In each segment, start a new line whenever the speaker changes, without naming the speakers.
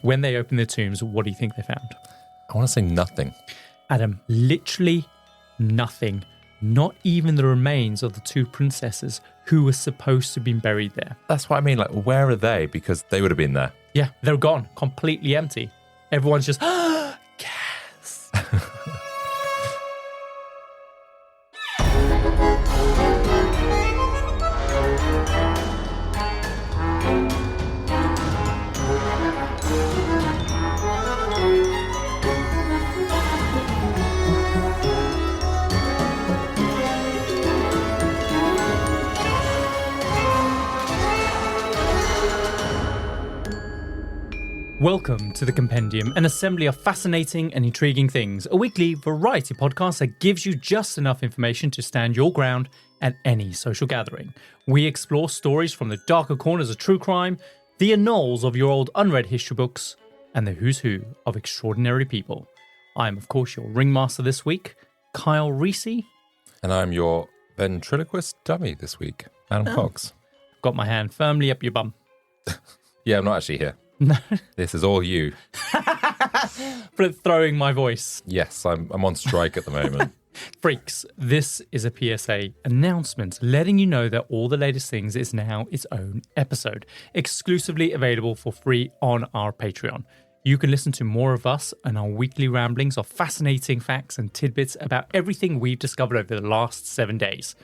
When they opened their tombs, what do you think they found?
I want to say nothing.
Adam, literally nothing. Not even the remains of the two princesses who were supposed to be buried there.
That's what I mean. Like, where are they? Because they would have been there.
Yeah, they're gone. Completely empty. Everyone's just, gas. Welcome to the Compendium, an assembly of fascinating and intriguing things, a weekly variety podcast that gives you just enough information to stand your ground at any social gathering. We explore stories from the darker corners of true crime, the annals of your old unread history books, and the who's who of extraordinary people. I'm, of course, your ringmaster this week, Kyle Risi.
And I'm your ventriloquist dummy this week, Adam Cox.
Got my hand firmly up your bum.
Yeah, I'm not actually here.
No.
This is all you.
For throwing my voice.
Yes, I'm on strike at the moment.
Freaks, this is a PSA announcement letting you know that All the Latest Things is now its own episode, exclusively available for free on our Patreon. You can listen to more of us and our weekly ramblings of fascinating facts and tidbits about everything we've discovered over the last 7 days.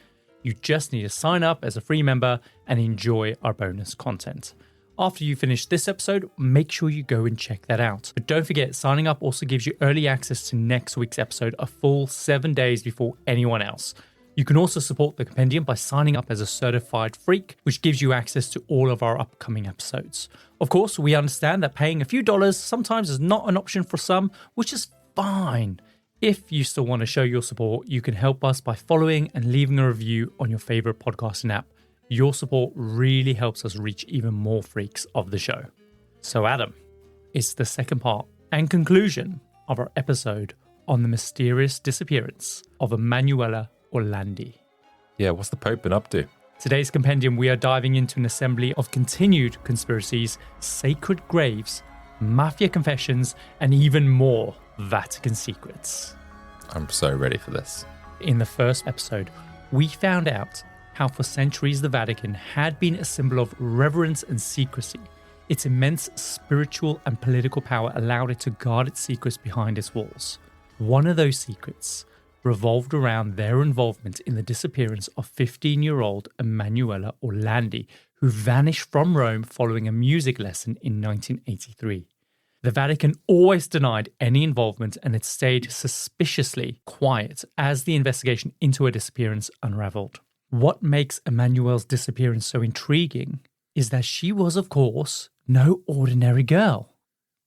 You just need to sign up as a free member and enjoy our bonus content. After you finish this episode, make sure you go and check that out. But don't forget, signing up also gives you early access to next week's episode a full 7 days before anyone else. You can also support the Compendium by signing up as a certified freak, which gives you access to all of our upcoming episodes. Of course, we understand that paying a few dollars sometimes is not an option for some, which is fine. If you still want to show your support, you can help us by following and leaving a review on your favorite podcasting app. Your support really helps us reach even more freaks of the show. So Adam, it's the second part and conclusion of our episode on the mysterious disappearance of Emanuela Orlandi.
Yeah, what's the Pope been up to?
Today's Compendium, we are diving into an assembly of continued conspiracies, sacred graves, Mafia confessions, and even more Vatican secrets.
I'm so ready for this.
In the first episode, we found out how for centuries the Vatican had been a symbol of reverence and secrecy. Its immense spiritual and political power allowed it to guard its secrets behind its walls. One of those secrets revolved around their involvement in the disappearance of 15-year-old Emanuela Orlandi, who vanished from Rome following a music lesson in 1983. The Vatican always denied any involvement, and it stayed suspiciously quiet as the investigation into her disappearance unraveled. What makes Emanuela's disappearance so intriguing is that she was, of course, no ordinary girl.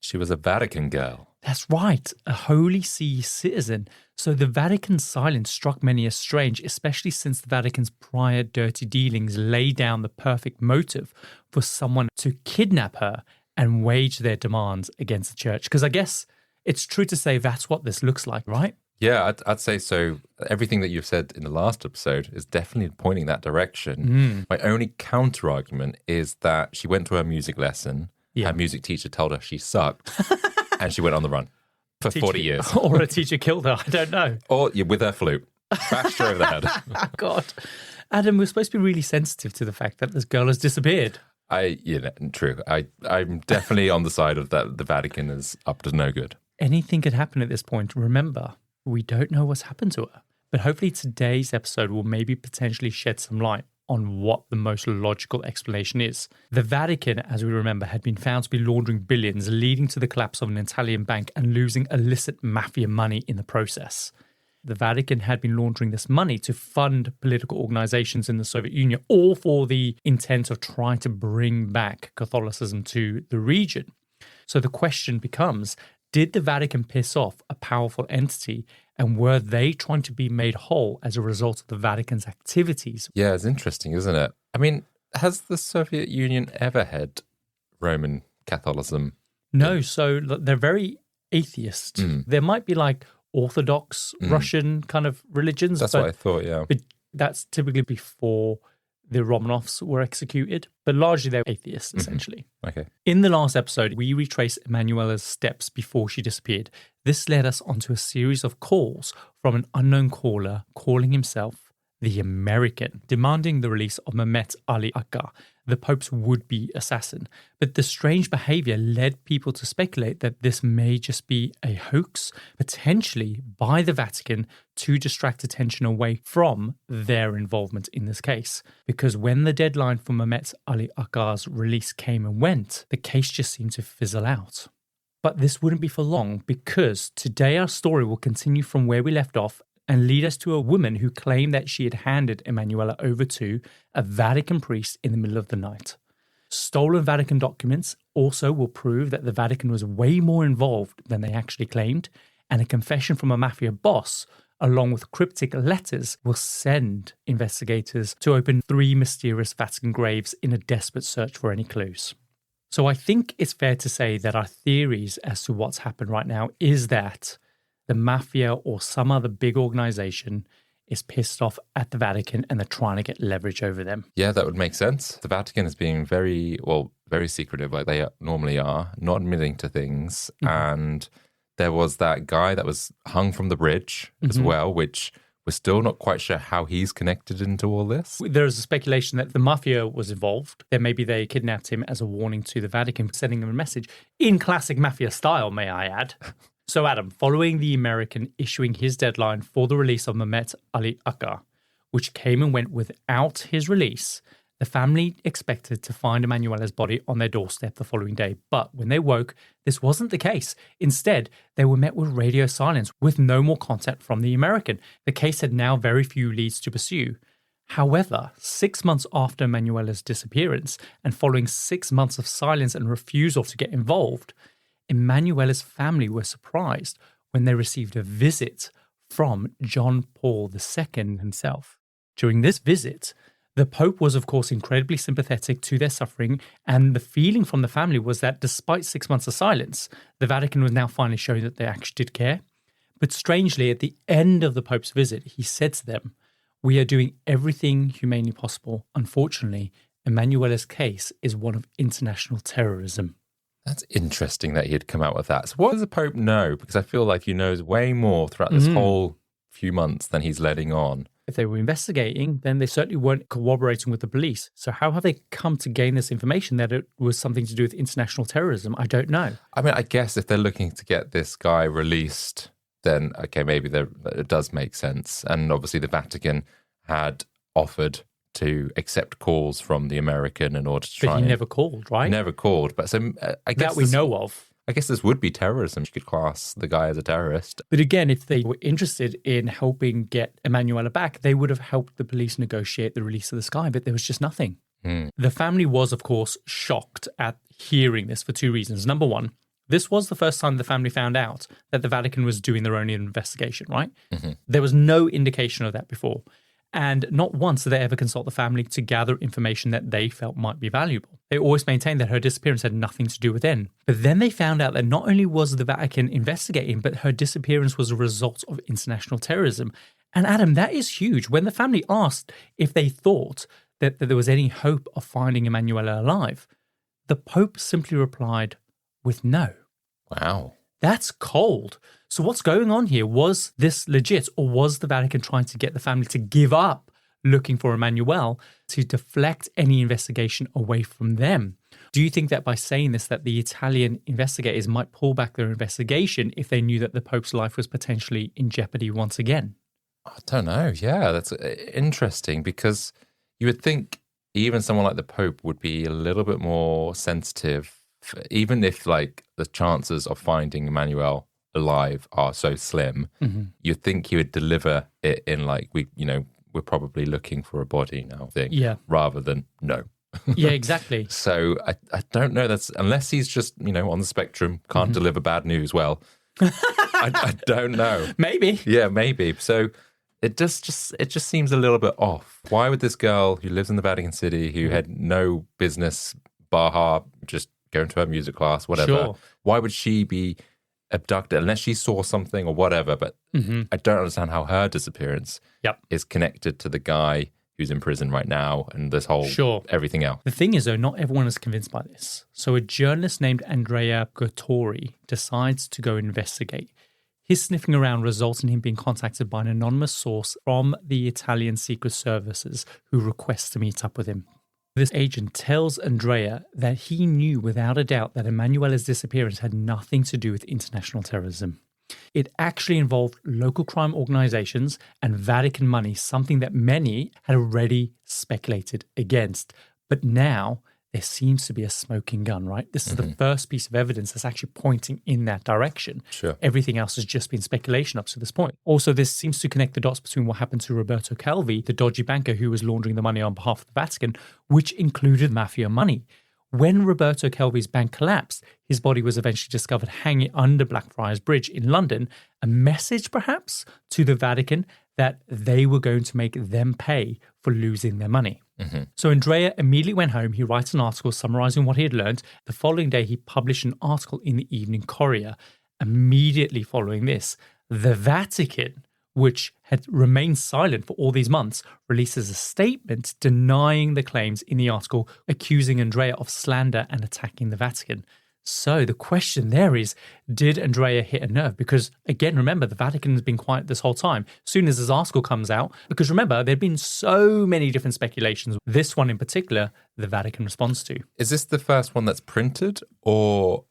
She was a Vatican girl.
That's right, a Holy See citizen. So the Vatican's silence struck many as strange, especially since the Vatican's prior dirty dealings laid down the perfect motive for someone to kidnap her and wage their demands against the church. Because I guess it's true to say that's what this looks like, right?
Yeah, I'd say so. Everything that you've said in the last episode is definitely pointing that direction. My only counter argument is that she went to her music lesson.
Yeah.
Her music teacher told her she sucked, and she went on the run for 40 years.
Or a teacher killed her, I don't know.
Or with her flute, bashed her over the head.
God. Adam, we're supposed to be really sensitive to the fact that this girl has disappeared.
True. I'm definitely on the side of that. The Vatican is up to no good.
Anything could happen at this point. Remember, we don't know what's happened to her. But hopefully today's episode will maybe potentially shed some light on what the most logical explanation is. The Vatican, as we remember, had been found to be laundering billions, leading to the collapse of an Italian bank and losing illicit mafia money in the process. The Vatican had been laundering this money to fund political organizations in the Soviet Union, all for the intent of trying to bring back Catholicism to the region. So the question becomes, did the Vatican piss off a powerful entity, and were they trying to be made whole as a result of the Vatican's activities?
Yeah, it's interesting, isn't it? I mean, has the Soviet Union ever had Roman Catholicism?
No, so they're very atheist. There might be like Orthodox Russian kind of religions.
That's what I thought, yeah.
But that's typically before the Romanovs were executed, but largely they're atheists, essentially.
Okay.
In the last episode, we retraced Emanuela's steps before she disappeared. This led us onto a series of calls from an unknown caller calling himself the American, demanding the release of Mehmet Ali Akka, the Pope's would-be assassin. But the strange behaviour led people to speculate that this may just be a hoax, potentially by the Vatican, to distract attention away from their involvement in this case. Because when the deadline for Mehmet Ali Akka's release came and went, the case just seemed to fizzle out. But this wouldn't be for long, because today our story will continue from where we left off and lead us to a woman who claimed that she had handed Emanuela over to a Vatican priest in the middle of the night. Stolen Vatican documents also will prove that the Vatican was way more involved than they actually claimed, and a confession from a Mafia boss, along with cryptic letters, will send investigators to open 3 mysterious Vatican graves in a desperate search for any clues. So I think it's fair to say that our theories as to what's happened right now is that the Mafia or some other big organization is pissed off at the Vatican and they're trying to get leverage over them.
Yeah, that would make sense. The Vatican is being very secretive, like they normally are, not admitting to things. And there was that guy that was hung from the bridge as well, which we're still not quite sure how he's connected into all this.
There's a speculation that the Mafia was involved. That maybe they kidnapped him as a warning to the Vatican, sending him a message in classic Mafia style, may I add. So Adam, following the American issuing his deadline for the release of Mehmet Ali Akka, which came and went without his release, the family expected to find Emanuela's body on their doorstep the following day. But when they woke, this wasn't the case. Instead, they were met with radio silence with no more contact from the American. The case had now very few leads to pursue. However, 6 months after Emanuela's disappearance and following 6 months of silence and refusal to get involved, Emanuela's family were surprised when they received a visit from John Paul II himself. During this visit, the Pope was, of course, incredibly sympathetic to their suffering, and the feeling from the family was that despite 6 months of silence, the Vatican was now finally showing that they actually did care. But strangely, at the end of the Pope's visit, he said to them, "We are doing everything humanely possible. Unfortunately, Emanuela's case is one of international terrorism."
That's interesting that he had come out with that. So what does the Pope know? Because I feel like he knows way more throughout this whole few months than he's letting on.
If they were investigating, then they certainly weren't cooperating with the police. So how have they come to gain this information that it was something to do with international terrorism? I don't know.
I mean, I guess if they're looking to get this guy released, then, okay, maybe it does make sense. And obviously the Vatican had offered to accept calls from the American in order to try.
But he never called, right?
He never called. But so I guess
that we know of.
I guess this would be terrorism. You could class the guy as a terrorist.
But again, if they were interested in helping get Emanuela back, they would have helped the police negotiate the release of this guy, but there was just nothing. The family was, of course, shocked at hearing this for 2 reasons. Number one, this was the first time the family found out that the Vatican was doing their own investigation, right? There was no indication of that before. And not once did they ever consult the family to gather information that they felt might be valuable. They always maintained that her disappearance had nothing to do with them. But then they found out that not only was the Vatican investigating, but her disappearance was a result of international terrorism. And Adam, that is huge. When the family asked if they thought that there was any hope of finding Emanuela alive, the Pope simply replied with no.
Wow.
That's cold. So what's going on here? Was this legit, or was the Vatican trying to get the family to give up looking for Emanuela to deflect any investigation away from them? Do you think that by saying this that the Italian investigators might pull back their investigation if they knew that the Pope's life was potentially in jeopardy once again?
I don't know. Yeah, that's interesting, because you would think even someone like the Pope would be a little bit more sensitive, even if like the chances of finding Emanuela alive are so slim. You'd think he would deliver it in like, we're probably looking for a body now thing, rather than no.
Yeah, exactly.
So I don't know. That's unless he's just on the spectrum, can't deliver bad news well. I don't know.
Maybe.
Yeah, maybe. So it just seems a little bit off. Why would this girl who lives in the Vatican City, who had no business, Baha, just going to her music class, whatever, why would she be abducted unless she saw something or whatever? But I don't understand how her disappearance is connected to the guy who's in prison right now and this whole everything else.
The thing is, though, not everyone is convinced by this. So a journalist named Andrea Gottori decides to go investigate. His sniffing around results in him being contacted by an anonymous source from the Italian Secret Services who requests to meet up with him. This agent tells Andrea that he knew without a doubt that Emanuela's disappearance had nothing to do with international terrorism. It actually involved local crime organizations and Vatican money, something that many had already speculated against. But now there seems to be a smoking gun, right? This is the first piece of evidence that's actually pointing in that direction.
Sure.
Everything else has just been speculation up to this point. Also, this seems to connect the dots between what happened to Roberto Calvi, the dodgy banker who was laundering the money on behalf of the Vatican, which included Mafia money. When Roberto Calvi's bank collapsed, his body was eventually discovered hanging under Blackfriars Bridge in London, a message perhaps to the Vatican that they were going to make them pay for losing their money. So Andrea immediately went home. He writes an article summarizing what he had learned. The following day, he published an article in the Evening Courier. Immediately following this, the Vatican, which had remained silent for all these months, releases a statement denying the claims in the article, accusing Andrea of slander and attacking the Vatican. So the question there is, did Andrea hit a nerve? Because again, remember, the Vatican has been quiet this whole time. As soon as this article comes out, because remember, there have been so many different speculations. This one in particular, the Vatican responds to.
Is this the first one that's printed, or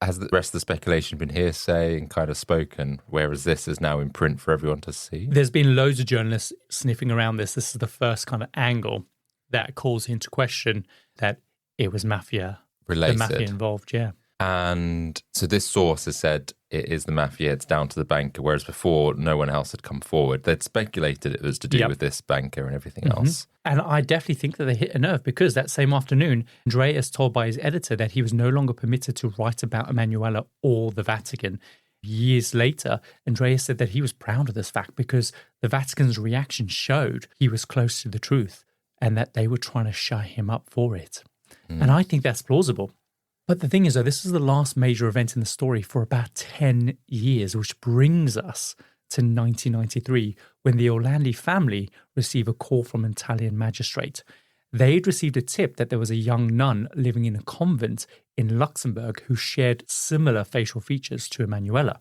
has the rest of the speculation been hearsay and kind of spoken, whereas this is now in print for everyone to see?
There's been loads of journalists sniffing around this. This is the first kind of angle that calls into question that it was Mafia.
Related.
The Mafia involved, yeah.
And so this source has said it is the Mafia, it's down to the banker, whereas before no one else had come forward. They'd speculated it was to do with this banker and everything else.
And I definitely think that they hit a nerve because that same afternoon, Andrea is told by his editor that he was no longer permitted to write about Emanuela or the Vatican. Years later, Andrea said that he was proud of this fact because the Vatican's reaction showed he was close to the truth and that they were trying to shut him up for it. And I think that's plausible. But the thing is, though, this is the last major event in the story for about 10 years, which brings us to 1993, when the Orlandi family received a call from an Italian magistrate. They'd received a tip that there was a young nun living in a convent in Luxembourg who shared similar facial features to Emanuela.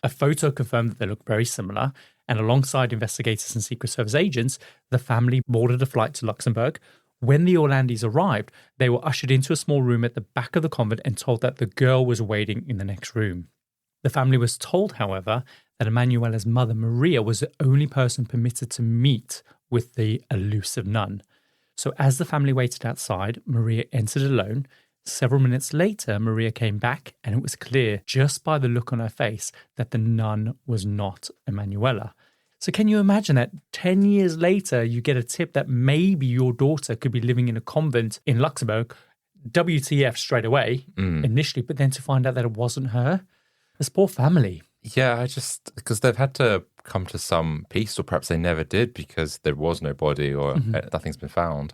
A photo confirmed that they looked very similar, and alongside investigators and Secret Service agents, the family boarded a flight to Luxembourg. When the Orlandis arrived, they were ushered into a small room at the back of the convent and told that the girl was waiting in the next room. The family was told, however, that Emanuela's mother, Maria, was the only person permitted to meet with the elusive nun. So as the family waited outside, Maria entered alone. Several minutes later, Maria came back, and it was clear just by the look on her face that the nun was not Emanuela. So can you imagine that 10 years later, you get a tip that maybe your daughter could be living in a convent in Luxembourg, WTF straight away initially, but then to find out that it wasn't her? This poor family.
Yeah, because they've had to come to some peace, or perhaps they never did because there was no body or nothing's been found.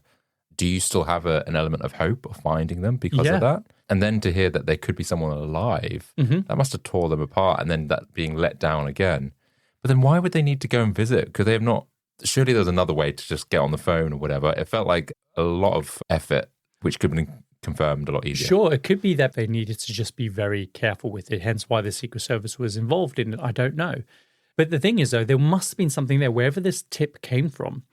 Do you still have an element of hope of finding them because of that? And then to hear that there could be someone alive, that must have tore them apart, and then that being let down again. But then why would they need to go and visit? Could they have not? Surely there's another way to just get on the phone or whatever. It felt like a lot of effort, which could have been confirmed a lot easier.
Sure, it could be that they needed to just be very careful with it, hence why the Secret Service was involved in it. I don't know. But the thing is, though, there must have been something there. Wherever this tip came from,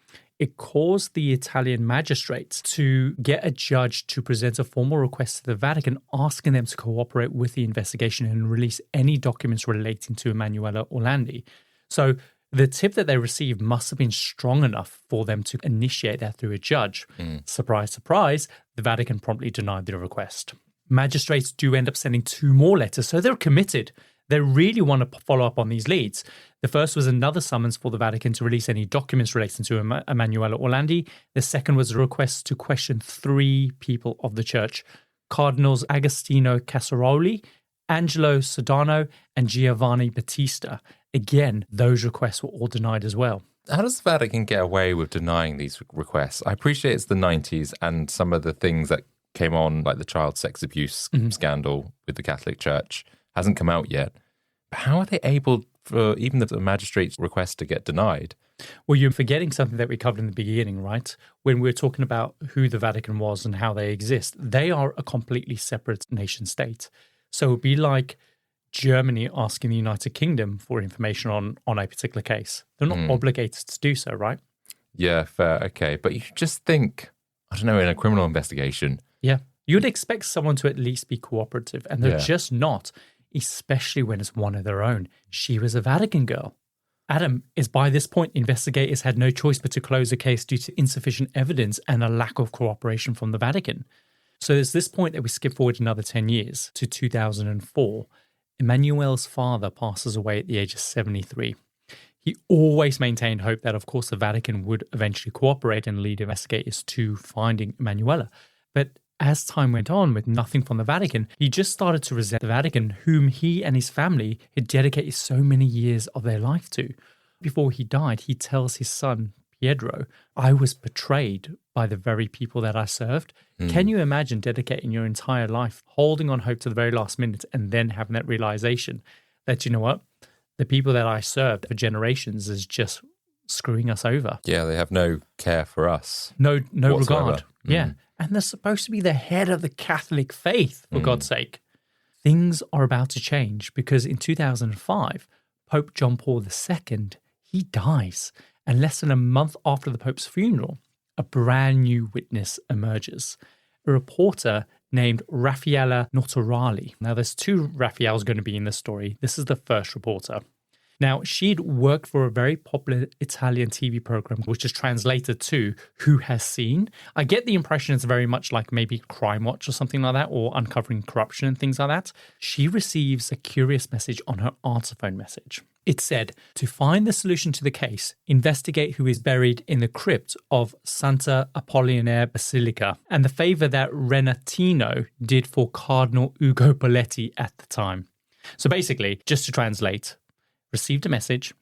it caused the Italian magistrates to get a judge to present a formal request to the Vatican asking them to cooperate with the investigation and release any documents relating to Emanuela Orlandi. So the tip that they received must have been strong enough for them to initiate that through a judge. Surprise, surprise, the Vatican promptly denied the request. Magistrates do end up sending 2 more letters, so they're committed. They really want to follow up on these leads. The first was another summons for the Vatican to release any documents relating to Emanuela Orlandi. The second was a request to question 3 people of the church, Cardinals Agostino Casaroli, Angelo Sodano, and Giovanni Battista. Again, those requests were all denied as well.
How does the Vatican get away with denying these requests? I appreciate it's the 90s and some of the things that came on, like the child sex abuse scandal with the Catholic Church, hasn't come out yet. But how are they able for even the magistrate's request to get denied?
Well, you're forgetting something that we covered in the beginning, right? When we're talking about who the Vatican was and how they exist, they are a completely separate nation state. So it would be like Germany asking the United Kingdom for information on a particular case. They're not obligated to do so, right?
Yeah, fair. Okay. But you just think, I don't know, in a criminal investigation.
Yeah. You'd expect someone to at least be cooperative, and they're just not, especially when it's one of their own. She was a Vatican girl. Adam, is by this point, investigators had no choice but to close the case due to insufficient evidence and a lack of cooperation from the Vatican. So there's this point that we skip forward another 10 years to 2004. Emanuela's father passes away at the age of 73. He always maintained hope that, of course, the Vatican would eventually cooperate and lead investigators to finding Emanuela. But as time went on with nothing from the Vatican, he just started to resent the Vatican, whom he and his family had dedicated so many years of their life to. Before he died, he tells his son, Pietro, I was betrayed by the very people that I served. Can you imagine dedicating your entire life, holding on hope to the very last minute, and then having that realization that, you know what, the people that I served for generations is just screwing us over.
Yeah, they have no care for us.
No
whatsoever.
regard. Yeah. And they're supposed to be the head of the Catholic faith, for God's sake. Things are about to change because in 2005, Pope John Paul II, he dies. And less than a month after the Pope's funeral, a brand new witness emerges. A reporter named Raffaella Notarali. Now, there's two Raffaellas going to be in this story. This is the first reporter. Now, she'd worked for a very popular Italian TV program, which is translated to Who Has Seen. I get the impression it's very much like maybe Crime Watch or something like that, or uncovering corruption and things like that. She receives a curious message on her answer phone message. It said, to find the solution to the case, investigate who is buried in the crypt of Santa Apollinare Basilica and the favor that Renatino did for Cardinal Ugo Poletti at the time. So basically, just to translate, received a message,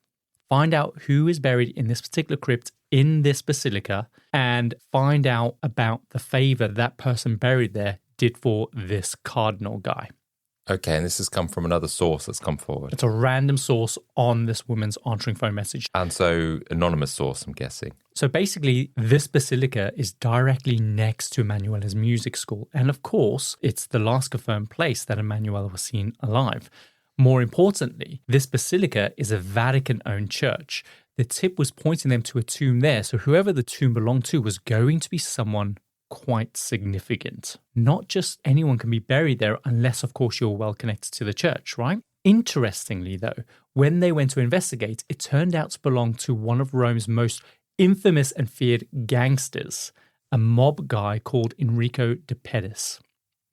find out who is buried in this particular crypt in this basilica, and find out about the favor that person buried there did for this cardinal guy.
Okay, and this has come from another source that's come forward.
It's a random source on this woman's answering phone message.
And so, anonymous source, I'm guessing.
So basically, this basilica is directly next to Emanuela's music school. And of course, it's the last confirmed place that Emanuela was seen alive. More importantly, this basilica is a Vatican-owned church. The tip was pointing them to a tomb there, so whoever the tomb belonged to was going to be someone quite significant. Not just anyone can be buried there unless, of course, you're well connected to the church, right? Interestingly, though, when they went to investigate, it turned out to belong to one of Rome's most infamous and feared gangsters, a mob guy called Enrico de Pedis.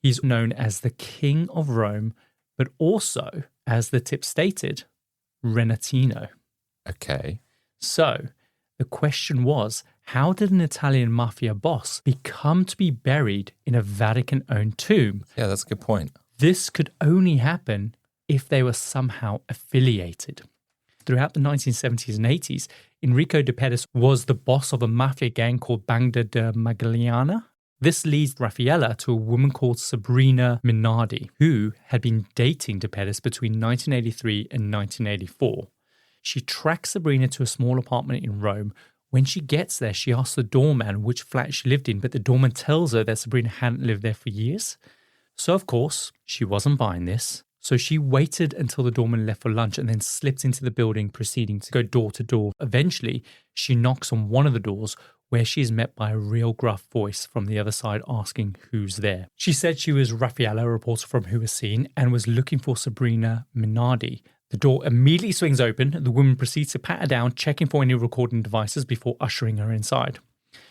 He's known as the King of Rome, but also, as the tip stated, Renatino.
Okay.
So, the question was, how did an Italian mafia boss become to be buried in a Vatican-owned tomb?
Yeah, that's a good point.
This could only happen if they were somehow affiliated. Throughout the 1970s and 80s, Enrico de Pedis was the boss of a mafia gang called Banda de Magliana. This leads Raffaella to a woman called Sabrina Minardi, who had been dating de Pedis between 1983 and 1984. She tracks Sabrina to a small apartment in Rome. When she gets there, she asks the doorman which flat she lived in, but the doorman tells her that Sabrina hadn't lived there for years. So, of course, she wasn't buying this. So she waited until the doorman left for lunch and then slipped into the building, proceeding to go door to door. Eventually, she knocks on one of the doors, where she is met by a real gruff voice from the other side asking who's there. She said she was Raffaella, a reporter from Who Was Seen, and was looking for Sabrina Minardi. The door immediately swings open. The woman proceeds to pat her down, checking for any recording devices before ushering her inside.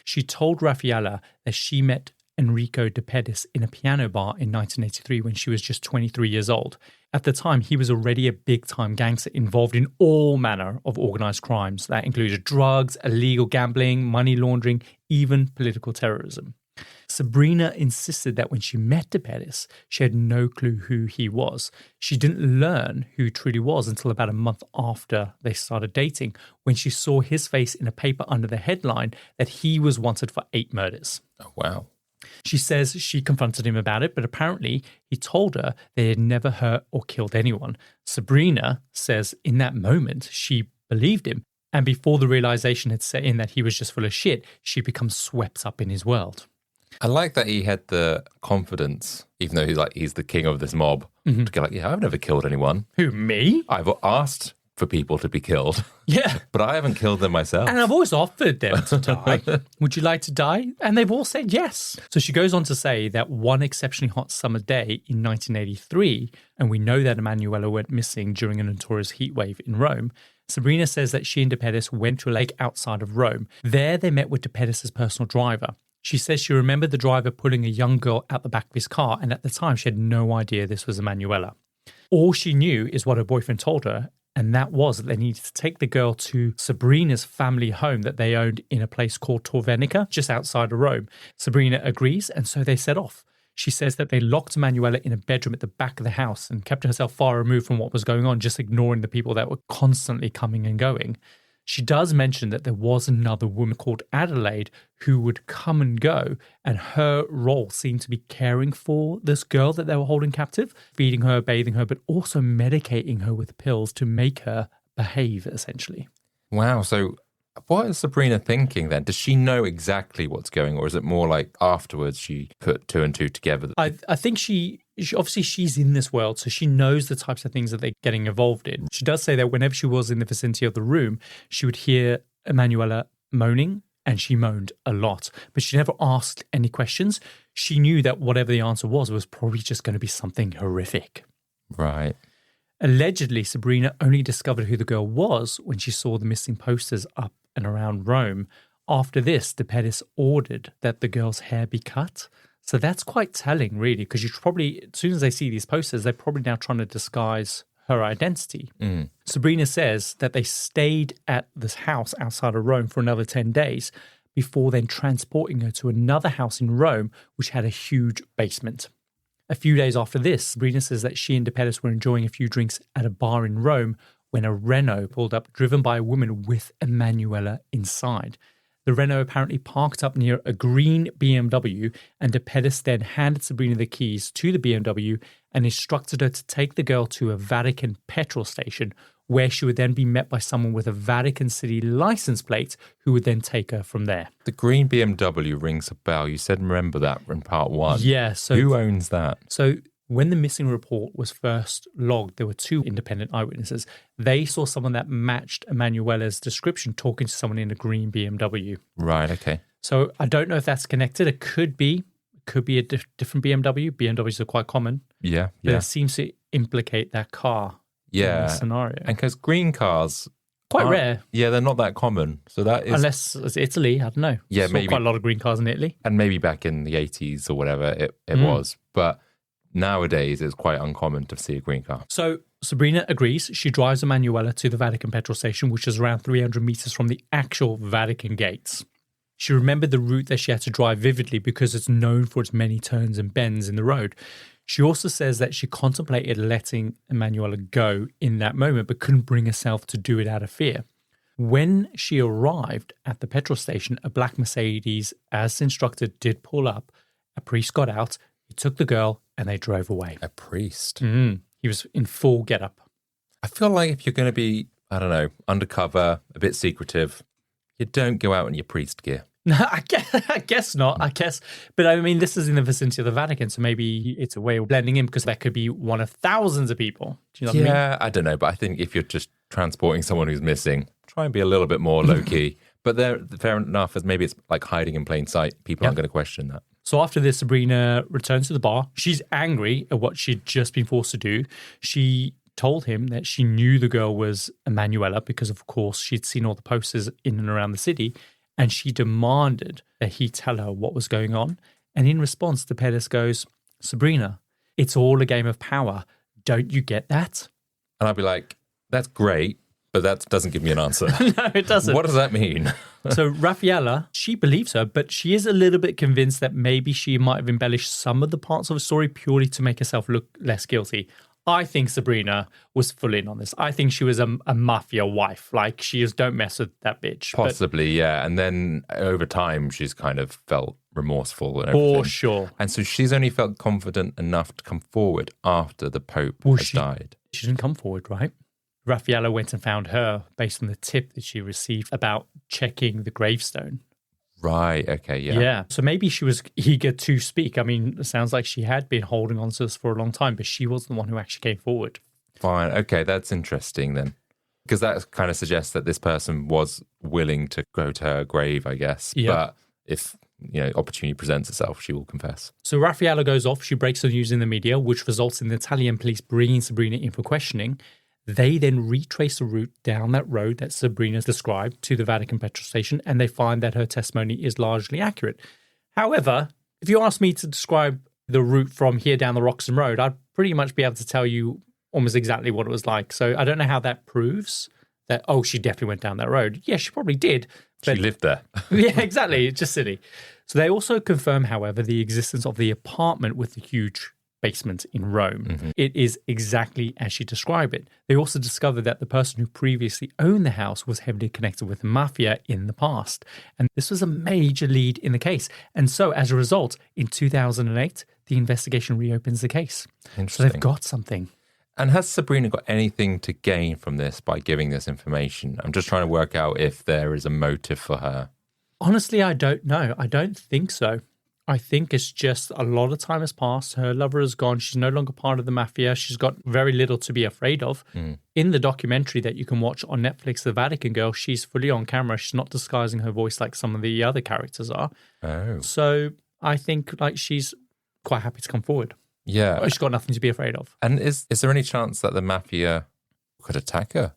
She told Raffaella that she met Enrico de Pedis in a piano bar in 1983 when she was just 23 years old. At the time, he was already a big-time gangster involved in all manner of organized crimes. That included drugs, illegal gambling, money laundering, even political terrorism. Sabrina insisted that when she met de Pedis, she had no clue who he was. She didn't learn who he truly was until about a month after they started dating, when she saw his face in a paper under the headline that he was wanted for 8 murders.
Oh, wow.
She says she confronted him about it, but apparently he told her they had never hurt or killed anyone. Sabrina says in that moment she believed him, And before the realization had set in that he was just full of shit, she becomes swept up in his world.
I like that he had the confidence, even though he's the king of this mob, to go like, yeah, I've never killed anyone.
Who, me?
I've asked for people to be killed.
Yeah.
But I haven't killed them myself.
And I've always offered them to die. Would you like to die? And they've all said yes. So she goes on to say that one exceptionally hot summer day in 1983, and we know that Emanuela went missing during a notorious heat wave in Rome, Sabrina says that she and DePettis went to a lake outside of Rome. There they met with DePettis' personal driver. She says she remembered the driver pulling a young girl out the back of his car, and at the time she had no idea this was Emanuela. All she knew is what her boyfriend told her, and that was that they needed to take the girl to Sabrina's family home that they owned in a place called Torvenica, just outside of Rome. Sabrina agrees, and so they set off. She says that they locked Emanuela in a bedroom at the back of the house and kept herself far removed from what was going on, just ignoring the people that were constantly coming and going. She does mention that there was another woman called Adelaide who would come and go, and her role seemed to be caring for this girl that they were holding captive, feeding her, bathing her, but also medicating her with pills to make her behave, essentially.
Wow. So what is Sabrina thinking then? Does she know exactly what's going on, or is it more like afterwards she put two and two together?
I think she obviously she's in this world, so she knows the types of things that they're getting involved in. She does say that whenever she was in the vicinity of the room, she would hear Emanuela moaning, and she moaned a lot, but she never asked any questions. She knew that whatever the answer was probably just going to be something horrific.
Right.
Allegedly, Sabrina only discovered who the girl was when she saw the missing posters up and around Rome. After this, DePettis ordered that the girl's hair be cut. So that's quite telling, really, because you probably, as soon as they see these posters, they're probably now trying to disguise her identity. Sabrina says that they stayed at this house outside of Rome for another 10 days before then transporting her to another house in Rome, which had a huge basement. A few days after this, Sabrina says that she and DePettis were enjoying a few drinks at a bar in Rome when a Renault pulled up, driven by a woman with Emanuela inside. The Renault apparently parked up near a green BMW, and DePettis then handed Sabrina the keys to the BMW and instructed her to take the girl to a Vatican petrol station, where she would then be met by someone with a Vatican City license plate who would then take her from there.
The green BMW rings a bell. You said remember that in part one.
Yeah. So
who owns that?
So when the missing report was first logged, there were two independent eyewitnesses. They saw someone that matched Emanuela's description talking to someone in a green BMW.
Right, okay.
So I don't know if that's connected. It could be a different BMW. BMWs are quite common.
Yeah,
But it seems to implicate that car in the scenario.
And because green cars...
Quite rare.
Yeah, they're not that common. So that is...
Unless it's Italy, I don't know.
Yeah,
saw
maybe.
Quite a lot of green cars in Italy.
And maybe back in the 80s or whatever it was. But nowadays, it's quite uncommon to see a green car.
So Sabrina agrees. She drives Emanuela to the Vatican petrol station, which is around 300 meters from the actual Vatican gates. She remembered the route that she had to drive vividly because it's known for its many turns and bends in the road. She also says that she contemplated letting Emanuela go in that moment, but couldn't bring herself to do it out of fear. When she arrived at the petrol station, a black Mercedes, as instructed, did pull up. A priest got out, he took the girl, and they drove away.
A priest?
He was in full getup.
I feel like if you're going to be, I don't know, undercover, a bit secretive, you don't go out in your priest gear.
No, I guess not. But I mean, this is in the vicinity of the Vatican, so maybe it's a way of blending in because that could be one of thousands of people. Do you know what I mean?
Yeah, I don't know, but I think if you're just transporting someone who's missing, try and be a little bit more low key. But fair enough, as maybe it's like hiding in plain sight. People aren't going to question that.
So after this, Sabrina returns to the bar. She's angry at what she'd just been forced to do. She told him that she knew the girl was Emanuela because, of course, she'd seen all the posters in and around the city. And she demanded that he tell her what was going on. And in response, DePettis goes, Sabrina, it's all a game of power. Don't you get that?
And I'd be like, that's great, but that doesn't give me an answer.
No, it doesn't.
What does that mean?
So Raffaella, she believes her, but she is a little bit convinced that maybe she might have embellished some of the parts of the story purely to make herself look less guilty. I think Sabrina was full in on this. I think she was a mafia wife. Like, she is, don't mess with that bitch.
Possibly, yeah. And then over time, she's kind of felt remorseful and everything.
For sure.
And so she's only felt confident enough to come forward after the Pope has died.
She didn't come forward, right? Raffaella went and found her based on the tip that she received about checking the gravestone.
Right. Okay. Yeah.
Yeah. So maybe she was eager to speak. I mean, it sounds like she had been holding on to this for a long time, but she wasn't the one who actually came forward.
Fine. Okay. That's interesting then. Because that kind of suggests that this person was willing to go to her grave, I guess.
Yeah.
But if, opportunity presents itself, she will confess.
So Raffaella goes off. She breaks the news in the media, which results in the Italian police bringing Sabrina in for questioning. They then retrace the route down that road that Sabrina described to the Vatican petrol station, and they find that her testimony is largely accurate. However, if you ask me to describe the route from here down the Roxham Road, I'd pretty much be able to tell you almost exactly what it was like. So I don't know how that proves that, she definitely went down that road. Yeah, she probably did.
But she lived there.
Yeah, exactly. It's just silly. So they also confirm, however, the existence of the apartment with the huge basement in Rome. Mm-hmm. It is exactly as she described it. They also discovered that the person who previously owned the house was heavily connected with the Mafia in the past. And this was a major lead in the case. And so as a result, in 2008, the investigation reopens the case. So they've got something.
And has Sabrina got anything to gain from this by giving this information? I'm just trying to work out if there is a motive for her.
Honestly, I don't know. I don't think so. I think it's just a lot of time has passed. Her lover is gone. She's no longer part of the Mafia. She's got very little to be afraid of. In the documentary that you can watch on Netflix, The Vatican Girl, she's fully on camera. She's not disguising her voice like some of the other characters are.
Oh.
So I think she's quite happy to come forward.
Yeah.
She's got nothing to be afraid of.
And is there any chance that the Mafia could attack her?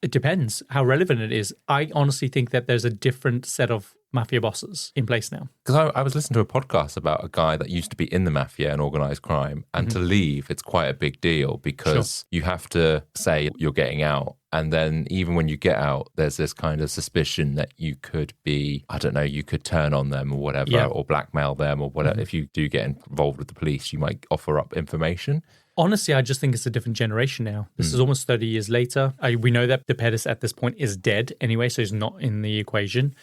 It depends how relevant it is. I honestly think that there's a different set of Mafia bosses in place now.
Because I was listening to a podcast about a guy that used to be in the Mafia and organised crime, and to leave, it's quite a big deal because you have to say you're getting out. And then even when you get out, there's this kind of suspicion that you could be, I don't know, you could turn on them or whatever, or blackmail them or whatever. If you do get involved with the police, you might offer up information.
Honestly, I just think it's a different generation now. This is almost 30 years later. We know that Depedis at this point is dead anyway, so he's not in the equation.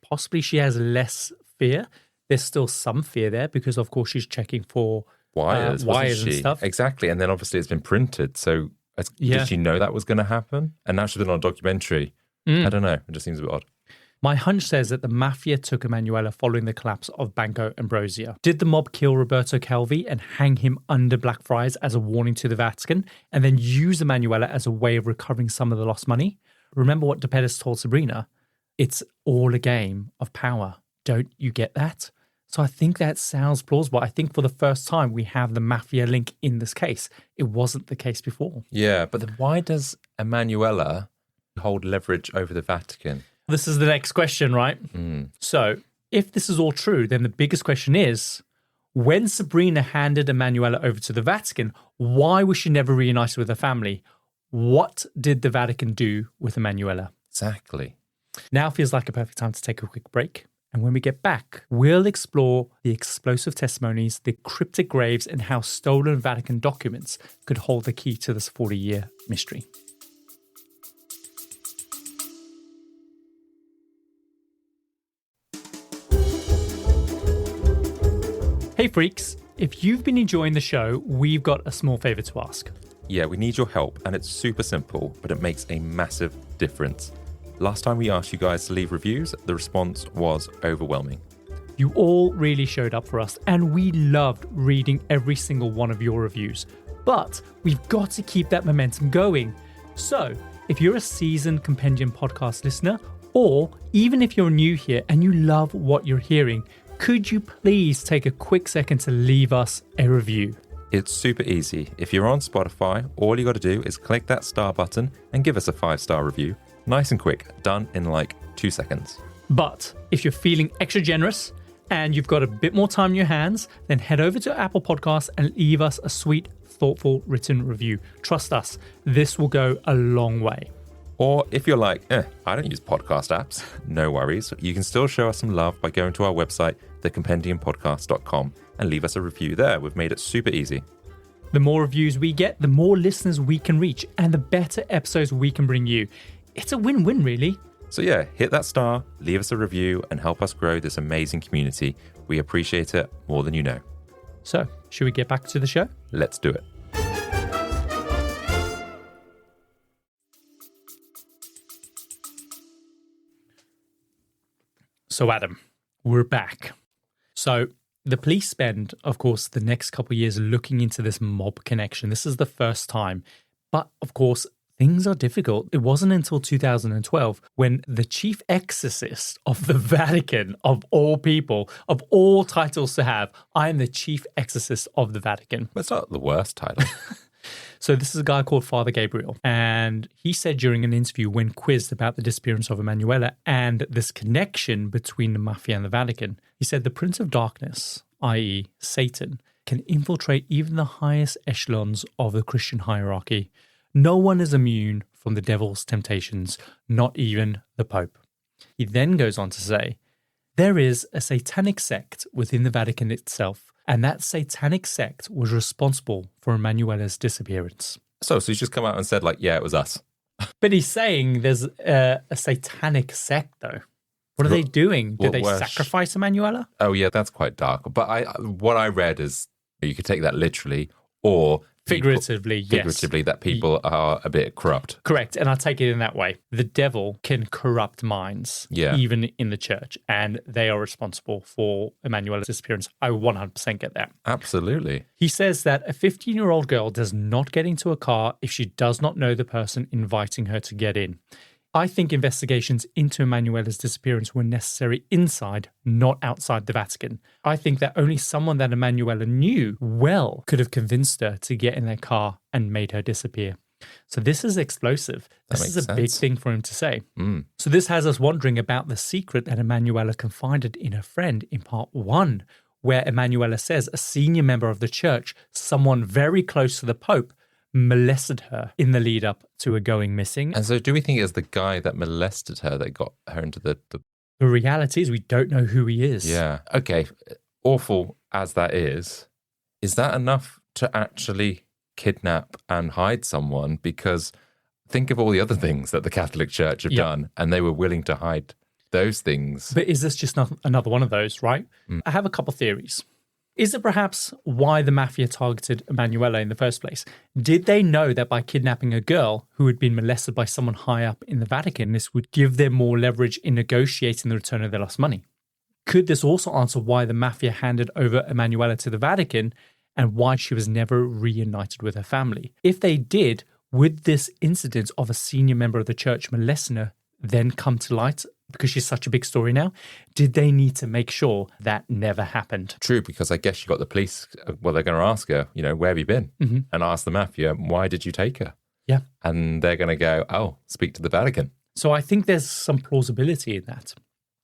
Possibly she has less fear. There's still some fear there because, of course, she's checking for wires and stuff.
Exactly. And then obviously it's been printed. So did she know that was going to happen? And now she's been on a documentary. I don't know. It just seems a bit odd.
My hunch says that the Mafia took Emanuela following the collapse of Banco Ambrosia. Did the mob kill Roberto Calvi and hang him under Blackfriars as a warning to the Vatican, and then use Emanuela as a way of recovering some of the lost money? Remember what Depedis told Sabrina? It's all a game of power. Don't you get that? So I think that sounds plausible. I think for the first time we have the Mafia link in this case. It wasn't the case before.
Yeah, but then why does Emanuela hold leverage over the Vatican?
This is the next question, right? So if this is all true, then the biggest question is, when Sabrina handed Emanuela over to the Vatican, why was she never reunited with her family? What did the Vatican do with Emanuela?
Exactly.
Now feels like a perfect time to take a quick break. And when we get back, we'll explore the explosive testimonies, the cryptic graves, and how stolen Vatican documents could hold the key to this 40-year mystery. Hey freaks, if you've been enjoying the show, we've got a small favour to ask.
Yeah, we need your help, and it's super simple, but it makes a massive difference. Last time we asked you guys to leave reviews, the response was overwhelming.
You all really showed up for us, and we loved reading every single one of your reviews. But we've got to keep that momentum going. So, if you're a seasoned Compendium podcast listener, or even if you're new here and you love what you're hearing, could you please take a quick second to leave us a review?
It's super easy. If you're on Spotify, all you got to do is click that star button and give us a 5-star review. Nice and quick, done in like 2 seconds.
But if you're feeling extra generous and you've got a bit more time in your hands, then head over to Apple Podcasts and leave us a sweet, thoughtful written review. Trust us, this will go a long way.
Or if you're like, I don't use podcast apps, no worries. You can still show us some love by going to our website, thecompendiumpodcast.com, and leave us a review there. We've made it super easy.
The more reviews we get, the more listeners we can reach, and the better episodes we can bring you. It's a win-win, really.
So yeah, hit that star, leave us a review, and help us grow this amazing community. We appreciate it more than you know.
So, should we get back to the show?
Let's do it.
So Adam, we're back. So the police spend, of course, the next couple of years looking into this mob connection. This is the first time. But of course, things are difficult. It wasn't until 2012 when the chief exorcist of the Vatican, of all people, of all titles to have, I am the chief exorcist of the Vatican.
That's not the worst title.
So this is a guy called Father Gabriel. And he said during an interview when quizzed about the disappearance of Emanuela and this connection between the Mafia and the Vatican, he said the Prince of Darkness, i.e. Satan, can infiltrate even the highest echelons of the Christian hierarchy. No one is immune from the devil's temptations, not even the Pope. He then goes on to say, there is a satanic sect within the Vatican itself, and that satanic sect was responsible for Emanuela's disappearance.
So he's just come out and said, like, yeah, it was us.
But he's saying there's a satanic sect, though. What are they doing? Did they sacrifice Emanuela?
Oh, yeah, that's quite dark. But what I read is you could take that literally or
figuratively,
that people are a bit corrupt.
Correct. And I take it in that way. The devil can corrupt minds, even in the church, and they are responsible for Emanuela's disappearance. I 100% get that.
Absolutely.
He says that a 15-year-old girl does not get into a car if she does not know the person inviting her to get in. I think investigations into Emanuela's disappearance were necessary inside, not outside the Vatican. I think that only someone that Emanuela knew well could have convinced her to get in their car and made her disappear. So this is explosive. This is a big thing for him to say. So this has us wondering about the secret that Emanuela confided in her friend in part 1, where Emanuela says a senior member of the church, someone very close to the Pope, molested her in the lead up to her going missing.
And so do we think it was the guy that molested her that got her into the...
The reality is we don't know who he is.
Yeah. Okay. Awful as that is that enough to actually kidnap and hide someone? Because think of all the other things that the Catholic Church have done, and they were willing to hide those things.
But is this just not another one of those, right? I have a couple theories. Is it perhaps why the Mafia targeted Emanuela in the first place? Did they know that by kidnapping a girl who had been molested by someone high up in the Vatican, this would give them more leverage in negotiating the return of their lost money? Could this also answer why the Mafia handed over Emanuela to the Vatican and why she was never reunited with her family? If they did, would this incident of a senior member of the church molesting her then come to light? Because she's such a big story now, did they need to make sure that never happened?
True, because I guess you got the police, well, they're going to ask her, where have you been? And ask the Mafia, why did you take her?
Yeah.
And they're going to go, oh, speak to the Vatican.
So I think there's some plausibility in that.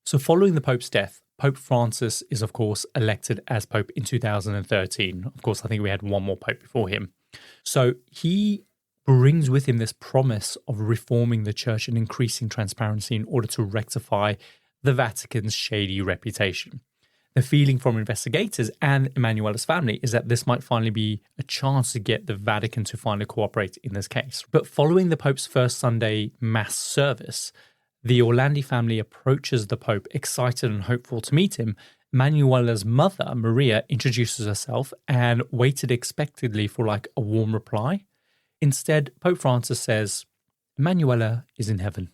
So following the Pope's death, Pope Francis is, of course, elected as Pope in 2013. Of course, I think we had one more Pope before him. So he brings with him this promise of reforming the church and increasing transparency in order to rectify the Vatican's shady reputation. The feeling from investigators and Emanuela's family is that this might finally be a chance to get the Vatican to finally cooperate in this case. But following the Pope's first Sunday Mass service, the Orlandi family approaches the Pope excited and hopeful to meet him. Emanuela's mother, Maria, introduces herself and waited expectantly for a warm reply. Instead, Pope Francis says, Emanuela is in heaven.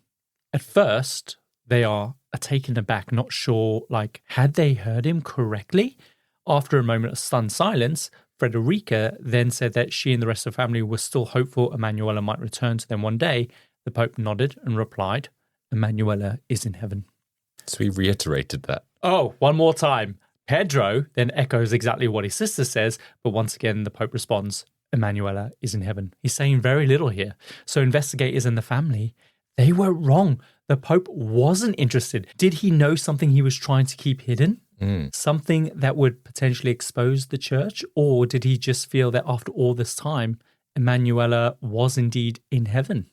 At first, they are taken aback, not sure, had they heard him correctly? After a moment of stunned silence, Frederica then said that she and the rest of the family were still hopeful Emanuela might return to them one day. The Pope nodded and replied, Emanuela is in heaven.
So he reiterated that.
Oh, one more time. Pedro then echoes exactly what his sister says, but once again, the Pope responds, Emanuela is in heaven. He's saying very little here. So investigators and the family, they were wrong. The Pope wasn't interested. Did he know something he was trying to keep hidden? Something that would potentially expose the church? Or did he just feel that after all this time, Emanuela was indeed in heaven?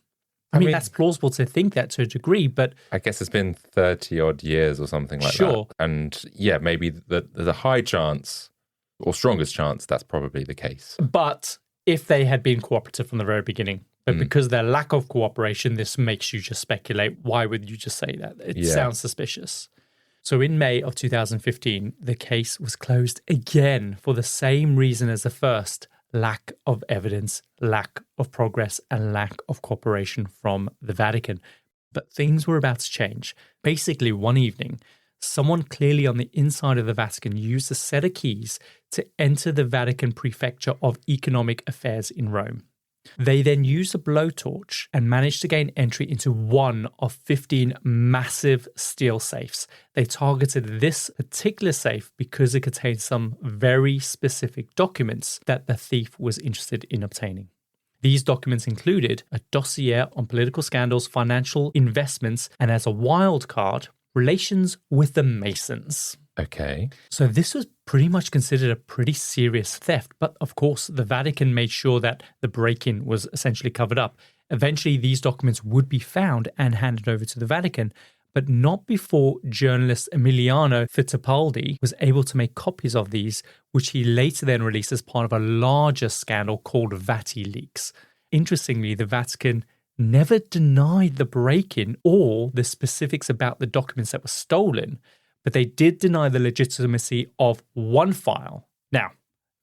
I mean, that's plausible to think that to a degree, but...
I guess it's been 30 odd years or something like that. And yeah, maybe there's a high chance, or strongest chance, that's probably the case.
But if they had been cooperative from the very beginning, but because of their lack of cooperation, this makes you just speculate. Why would you just say that? It sounds suspicious. So in May of 2015, the case was closed again for the same reason as the first: lack of evidence, lack of progress, and lack of cooperation from the Vatican. But things were about to change. Basically, one evening, someone clearly on the inside of the Vatican used a set of keys to enter the Vatican Prefecture of Economic Affairs in Rome. They then used a blowtorch and managed to gain entry into one of 15 massive steel safes. They targeted this particular safe because it contained some very specific documents that the thief was interested in obtaining. These documents included a dossier on political scandals, financial investments, and as a wild card, relations with the Masons.
Okay.
So this was pretty much considered a pretty serious theft. But of course, the Vatican made sure that the break-in was essentially covered up. Eventually, these documents would be found and handed over to the Vatican, but not before journalist Emiliano Fittipaldi was able to make copies of these, which he later then released as part of a larger scandal called VatiLeaks. Interestingly, the Vatican never denied the break-in or the specifics about the documents that were stolen, but they did deny the legitimacy of one file. Now,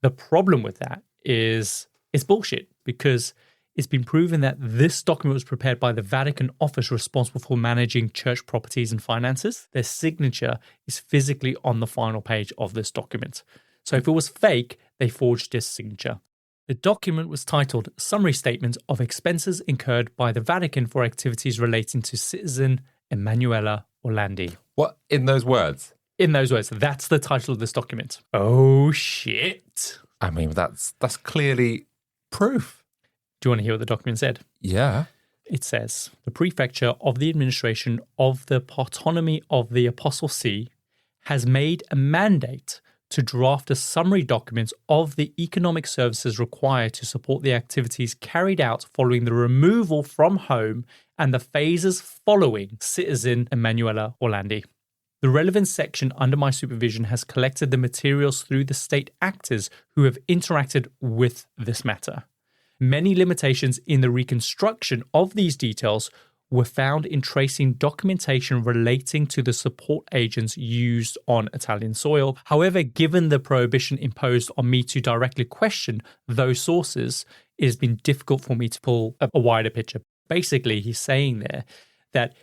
the problem with that is it's bullshit, because it's been proven that this document was prepared by the Vatican office responsible for managing church properties and finances. Their signature is physically on the final page of this document. So if it was fake, they forged this signature. The document was titled Summary Statement of Expenses Incurred by the Vatican for Activities Relating to Citizen Emanuela Orlandi.
What? In those words?
In those words. That's the title of this document. Oh, shit.
I mean, that's clearly proof.
Do you want to hear what the document said?
Yeah.
It says, the Prefecture of the Administration of the Patronemy of the Apostle See has made a mandate to draft a summary document of the economic services required to support the activities carried out following the removal from home and the phases following Citizen Emanuela Orlandi. The relevant section under my supervision has collected the materials through the state actors who have interacted with this matter. Many limitations in the reconstruction of these details were found in tracing documentation relating to the support agents used on Italian soil. However, given the prohibition imposed on me to directly question those sources, it has been difficult for me to pull a wider picture. Basically, he's saying there that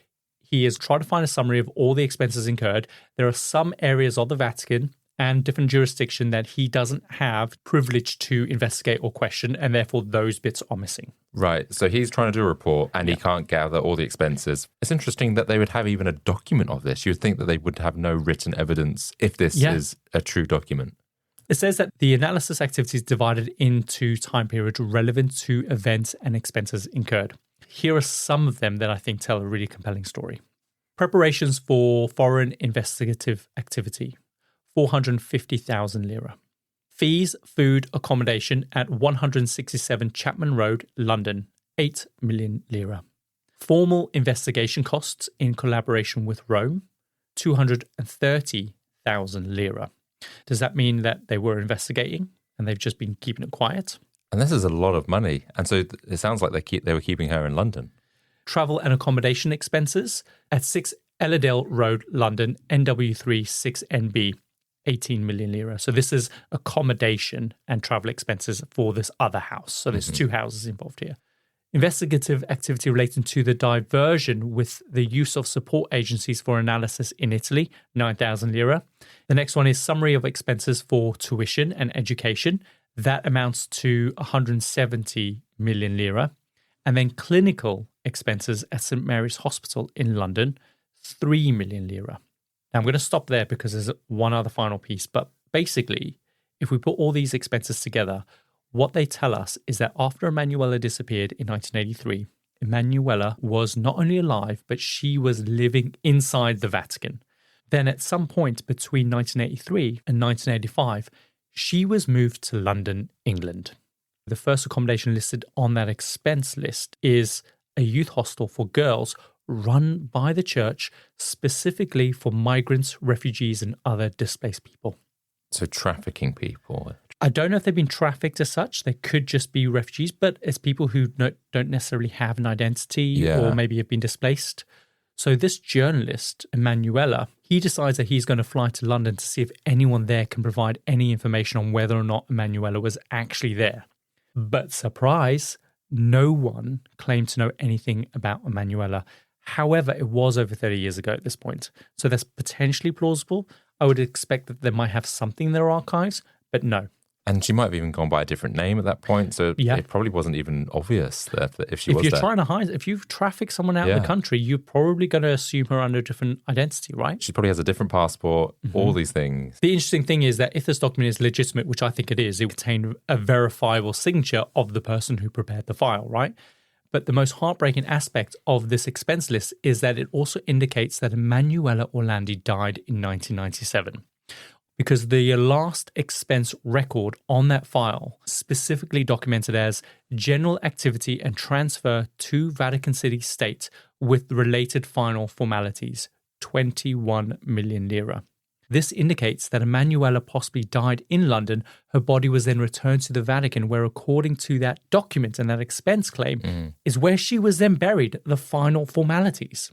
he has tried to find a summary of all the expenses incurred. There are some areas of the Vatican and different jurisdiction that he doesn't have privilege to investigate or question, and therefore those bits are missing.
Right. So he's trying to do a report and he can't gather all the expenses. It's interesting that they would have even a document of this. You would think that they would have no written evidence if this is a true document.
It says that the analysis activity is divided into time periods relevant to events and expenses incurred. Here are some of them that I think tell a really compelling story. Preparations for foreign investigative activity, 450,000 lira. Fees, food, accommodation at 167 Chapman Road, London, 8 million lira. Formal investigation costs in collaboration with Rome, 230,000 lira. Does that mean that they were investigating and they've just been keeping it quiet?
And this is a lot of money. And so it sounds like they were keeping her in London.
Travel and accommodation expenses at 6 Elladale Road, London, NW3 6NB. 18 million lira. So this is accommodation and travel expenses for this other house. So there's two houses involved here. Investigative activity relating to the diversion with the use of support agencies for analysis in Italy, 9,000 lira. The next one is summary of expenses for tuition and education. That amounts to 170 million lira. And then clinical expenses at St. Mary's Hospital in London, 3 million lira. Now, I'm going to stop there because there's one other final piece. But basically, if we put all these expenses together, what they tell us is that after Emanuela disappeared in 1983, Emanuela was not only alive, but she was living inside the Vatican. Then at some point between 1983 and 1985, she was moved to London, England. The first accommodation listed on that expense list is a youth hostel for girls run by the church specifically for migrants, refugees, and other displaced people.
So trafficking people.
I don't know if they've been trafficked as such. They could just be refugees, but it's people who don't necessarily have an identity or maybe have been displaced. So this journalist, Emanuela, he decides that he's going to fly to London to see if anyone there can provide any information on whether or not Emanuela was actually there. But surprise, no one claimed to know anything about Emanuela. However, it was over 30 years ago at this point. So that's potentially plausible. I would expect that they might have something in their archives, but no.
And she might have even gone by a different name at that point. So
Yeah.
it probably wasn't even obvious that if she was
If you're
there.
trying to hide, if you've trafficked someone out of the country, you're probably going to assume her under a different identity, right?
She probably has a different passport, all these things.
The interesting thing is that if this document is legitimate, which I think it is, it will contain a verifiable signature of the person who prepared the file, right? But the most heartbreaking aspect of this expense list is that it also indicates that Emanuela Orlandi died in 1997. Because the last expense record on that file specifically documented as general activity and transfer to Vatican City State with related final formalities, 21 million lira. This indicates that Emanuela possibly died in London. Her body was then returned to the Vatican, where according to that document and that expense claim is where she was then buried, the final formalities.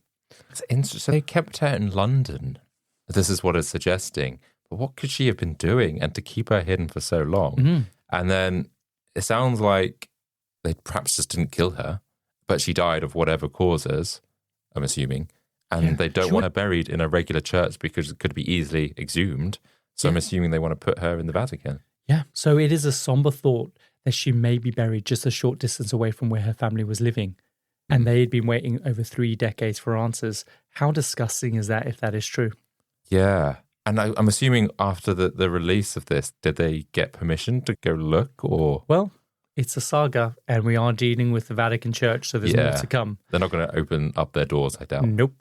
It's interesting. So they kept her in London. This is what it's suggesting. But what could she have been doing and to keep her hidden for so long? And then it sounds like they perhaps just didn't kill her, but she died of whatever causes, I'm assuming. And they don't want her buried in a regular church because it could be easily exhumed. So I'm assuming they want to put her in the Vatican.
Yeah, so it is a somber thought that she may be buried just a short distance away from where her family was living. And they had been waiting over 3 decades for answers. How disgusting is that if that is true?
Yeah. And I'm assuming after the release of this, did they get permission to go look or?
Well, it's a saga and we are dealing with the Vatican Church, so there's more to come.
They're not going to open up their doors, I doubt.
Nope.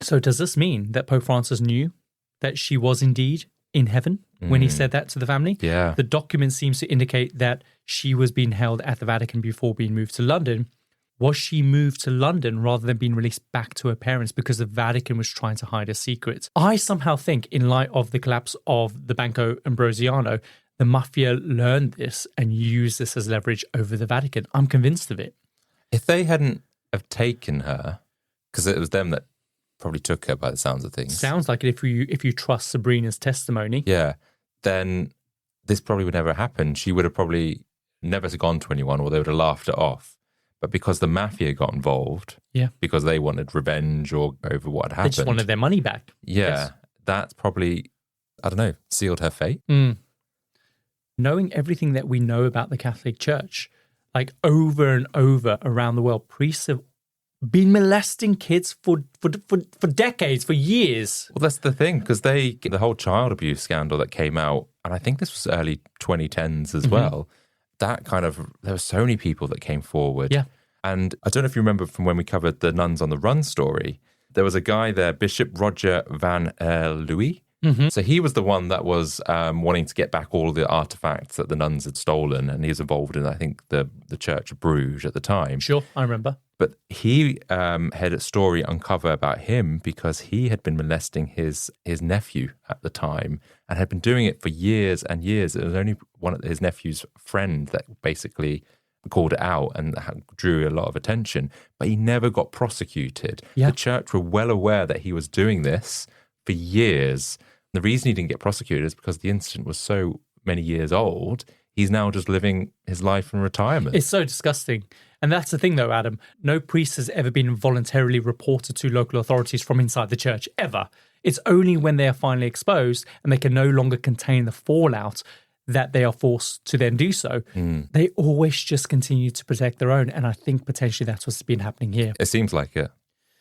So does this mean that Pope Francis knew that she was indeed in heaven when he said that to the family?
Yeah.
The document seems to indicate that she was being held at the Vatican before being moved to London. Was she moved to London rather than being released back to her parents because the Vatican was trying to hide a secret? I somehow think, in light of the collapse of the Banco Ambrosiano, the Mafia learned this and used this as leverage over the Vatican. I'm convinced of it.
If they hadn't have taken her, because it was them that probably took her by the sounds of things.
Sounds like it if you trust Sabrina's testimony.
Yeah, then this probably would never happen. She would have probably never gone to anyone, or they would have laughed it off. But because the Mafia got involved, because they wanted revenge or over what had happened.
They just wanted their money back.
Yeah,
Yes.
that's probably, I don't know, sealed her fate.
Knowing everything that we know about the Catholic Church, like over and over around the world, priests have been molesting kids for decades, for years.
Well, that's the thing, because the whole child abuse scandal that came out, and I think this was early 2010s as well, that kind of, there were so many people that came forward.
Yeah.
And I don't know if you remember from when we covered the Nuns on the Run story, there was a guy there, Bishop Roger van Louis. So he was the one that was wanting to get back all the artifacts that the nuns had stolen, and he was involved in, I think, the Church of Bruges at the time.
Sure, I remember.
But he had a story uncover about him because he had been molesting his nephew at the time and had been doing it for years and years. It was only one of his nephew's friend that basically called it out and drew a lot of attention, but he never got prosecuted.
Yeah.
The church were well aware that he was doing this for years. The reason he didn't get prosecuted is because the incident was so many years old. He's now just living his life in retirement.
It's so disgusting. And that's the thing, though, Adam. No priest has ever been voluntarily reported to local authorities from inside the church, ever. It's only when they are finally exposed and they can no longer contain the fallout that they are forced to then do so. They always just continue to protect their own. And I think potentially that's what's been happening here.
It seems like it.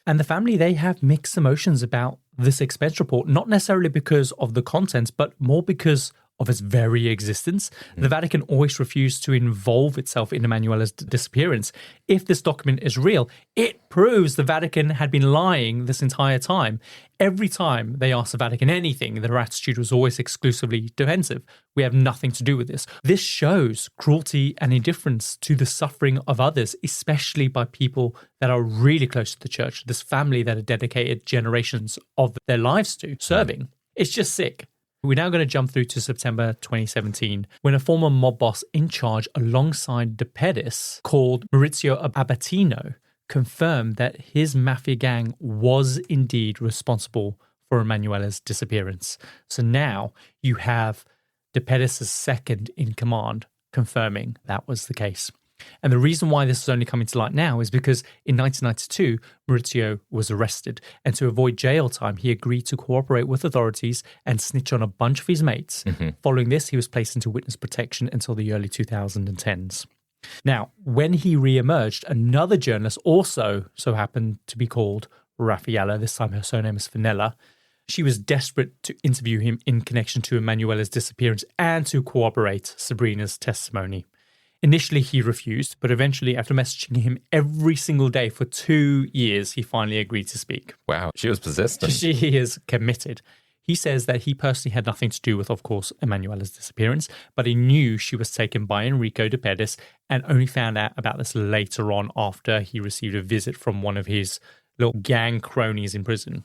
And the family, they have mixed emotions about this expense report, not necessarily because of the contents, but more because of its very existence. The Vatican always refused to involve itself in Emanuela's disappearance. If this document is real, it proves the Vatican had been lying this entire time. Every time they asked the Vatican anything, their attitude was always exclusively defensive. We have nothing to do with this. This shows cruelty and indifference to the suffering of others, especially by people that are really close to the church, this family that have dedicated generations of their lives to serving. It's just sick. We're now going to jump through to September 2017, when a former mob boss in charge alongside De Pedis, called Maurizio Abatino, confirmed that his Mafia gang was indeed responsible for Emanuela's disappearance. So now you have De Pedis' second in command confirming that was the case. And the reason why this is only coming to light now is because in 1992, Maurizio was arrested. And to avoid jail time, he agreed to cooperate with authorities and snitch on a bunch of his mates. Following this, he was placed into witness protection until the early 2010s. Now, when he re-emerged, another journalist also so happened to be called Raffaella. This time her surname is Finella. She was desperate to interview him in connection to Emanuela's disappearance and to corroborate Sabrina's testimony. Initially, he refused, but eventually, after messaging him every single day for 2 years, he finally agreed to speak.
Wow, she was persistent.
She is committed. He says that he personally had nothing to do with, of course, Emanuela's disappearance, but he knew she was taken by Enrico de Pedis and only found out about this later on after he received a visit from one of his little gang cronies in prison.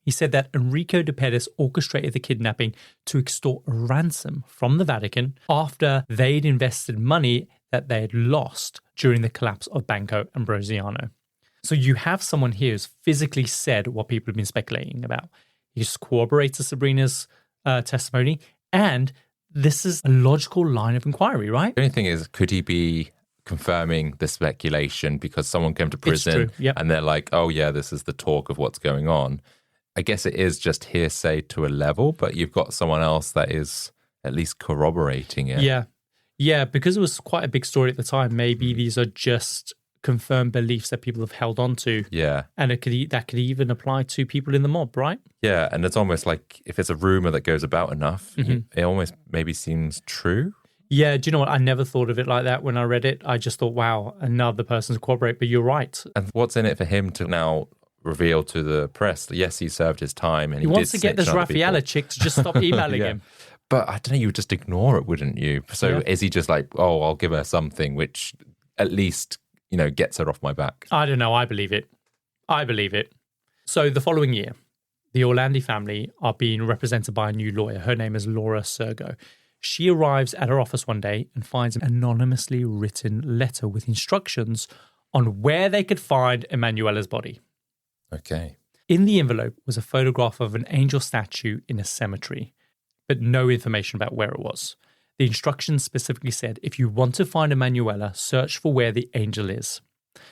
He said that Enrico de Pedis orchestrated the kidnapping to extort a ransom from the Vatican after they'd invested money that they had lost during the collapse of Banco Ambrosiano. So you have someone here who's physically said what people have been speculating about. He's corroborated Sabrina's testimony, and this is a logical line of inquiry, right?
The only thing is, could he be confirming the speculation because someone came to prison and they're like, oh yeah, this is the talk of what's going on? I guess it is just hearsay to a level, but you've got someone else that is at least corroborating it.
Yeah, because it was quite a big story at the time. Maybe these are just confirmed beliefs that people have held on to.
Yeah.
And that could even apply to people in the mob, right?
Yeah, and it's almost like if it's a rumor that goes about enough, it almost maybe seems true.
Yeah, do you know what? I never thought of it like that when I read it. I just thought, wow, another person to corroborate, but you're right.
And what's in it for him to now reveal to the press that yes, he served his time and he
wants to get this Raffaella chick to just stop emailing him.
But I don't know, you would just ignore it, wouldn't you? So is he just like, oh, I'll give her something which at least, gets her off my back?
I don't know. I believe it. So the following year, the Orlandi family are being represented by a new lawyer. Her name is Laura Sergo. She arrives at her office one day and finds an anonymously written letter with instructions on where they could find Emanuela's body.
Okay.
In the envelope was a photograph of an angel statue in a cemetery, but no information about where it was. The instructions specifically said, if you want to find Emanuela, search for where the angel is.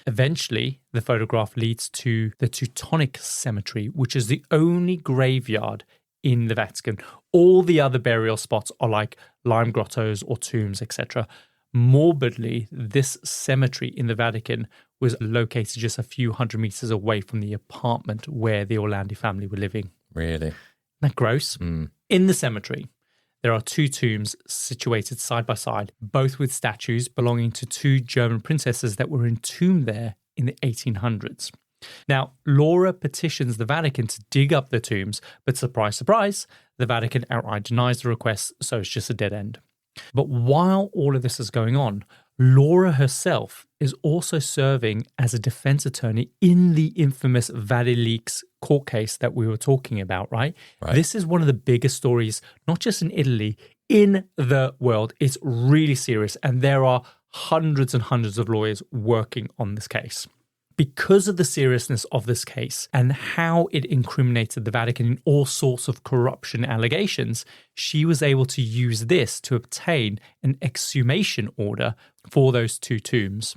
Eventually, the photograph leads to the Teutonic Cemetery, which is the only graveyard in the Vatican. All the other burial spots are like lime grottos or tombs, etc. Morbidly, this cemetery in the Vatican was located just a few hundred meters away from the apartment where the Orlandi family were living.
Really?
Isn't that gross? In the cemetery, there are 2 tombs situated side by side, both with statues belonging to 2 German princesses that were entombed there in the 1800s. Now, Laura petitions the Vatican to dig up the tombs, but surprise, surprise, the Vatican outright denies the request, so it's just a dead end. But while all of this is going on, Laura herself is also serving as a defense attorney in the infamous Vatileaks court case that we were talking about, right? This is one of the biggest stories, not just in Italy, in the world. It's really serious, and there are hundreds and hundreds of lawyers working on this case. Because of the seriousness of this case and how it incriminated the Vatican in all sorts of corruption allegations, she was able to use this to obtain an exhumation order for those 2 tombs.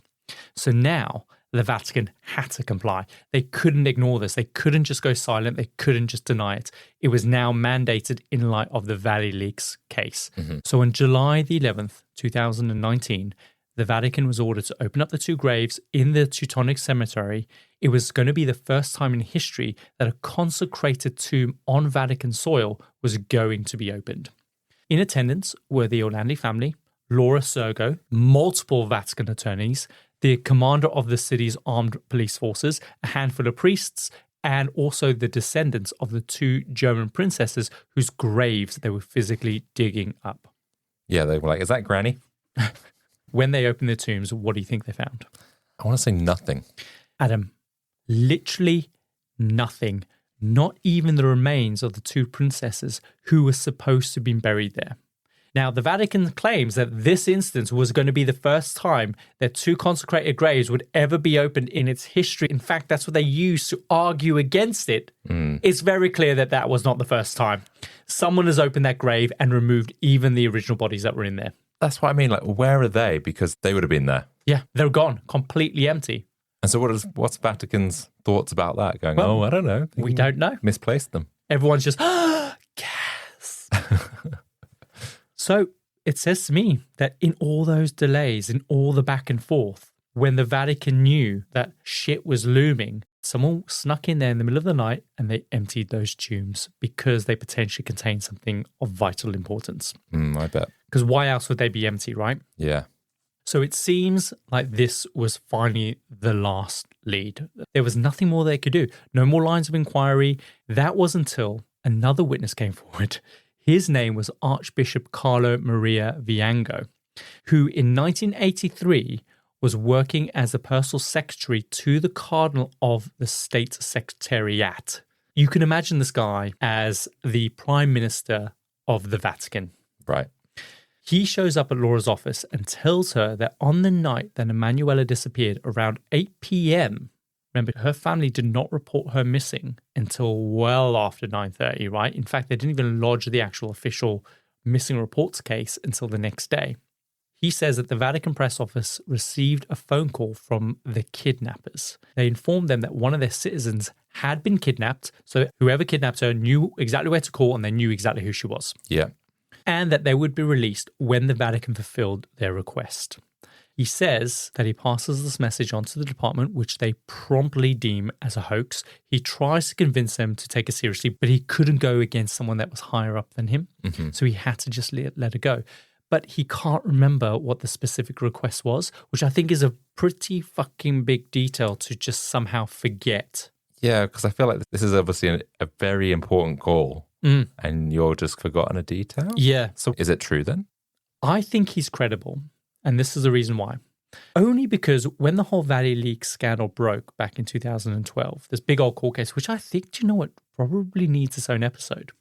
So now the Vatican had to comply. They couldn't ignore this. They couldn't just go silent. They couldn't just deny it. It was now mandated in light of the Vatileaks case. So on July the 11th, 2019, the Vatican was ordered to open up the 2 graves in the Teutonic Cemetery. It was going to be the first time in history that a consecrated tomb on Vatican soil was going to be opened. In attendance were the Orlandi family, Laura Sergo, multiple Vatican attorneys, the commander of the city's armed police forces, a handful of priests, and also the descendants of the 2 German princesses whose graves they were physically digging up.
Yeah, they were like, is that Granny?
When they opened the tombs, what do you think they found?
I want to say nothing.
Adam, literally nothing. Not even the remains of the 2 princesses who were supposed to have been buried there. Now, the Vatican claims that this instance was going to be the first time that 2 consecrated graves would ever be opened in its history. In fact, that's what they used to argue against it. It's very clear that that was not the first time. Someone has opened that grave and removed even the original bodies that were in there.
That's what I mean. Like, where are they? Because they would have been there.
Yeah, they're gone, completely empty.
And so what's Vatican's thoughts about that? Going,
Well,
I don't know.
We don't know.
Misplaced them.
Everyone's just, gas. So it says to me that in all those delays, in all the back and forth, when the Vatican knew that shit was looming, someone snuck in there in the middle of the night and they emptied those tombs because they potentially contained something of vital importance.
I bet.
Because why else would they be empty, right?
Yeah.
So it seems like this was finally the last lead. There was nothing more they could do. No more lines of inquiry. That was until another witness came forward. His name was Archbishop Carlo Maria Viango, who in 1983 was working as a personal secretary to the Cardinal of the State Secretariat. You can imagine this guy as the Prime Minister of the Vatican.
Right.
He shows up at Laura's office and tells her that on the night that Emanuela disappeared around 8 p.m., remember, her family did not report her missing until well after 9:30, right? In fact, they didn't even lodge the actual official missing reports case until the next day. He says that the Vatican press office received a phone call from the kidnappers. They informed them that one of their citizens had been kidnapped, so whoever kidnapped her knew exactly where to call and they knew exactly who she was.
Yeah.
And that they would be released when the Vatican fulfilled their request. He says that he passes this message on to the department, which they promptly deem as a hoax. He tries to convince them to take it seriously, but he couldn't go against someone that was higher up than him. Mm-hmm. So he had to just let it go. But he can't remember what the specific request was, which I think is a pretty fucking big detail to just somehow forget.
Yeah, because I feel like this is obviously a very important call and you're just forgotten a detail.
Yeah.
So is it true then?
I think he's credible. And this is the reason why. Only because when the whole Valley Leaks scandal broke back in 2012, this big old court case, which I think, do you know what, probably needs its own episode.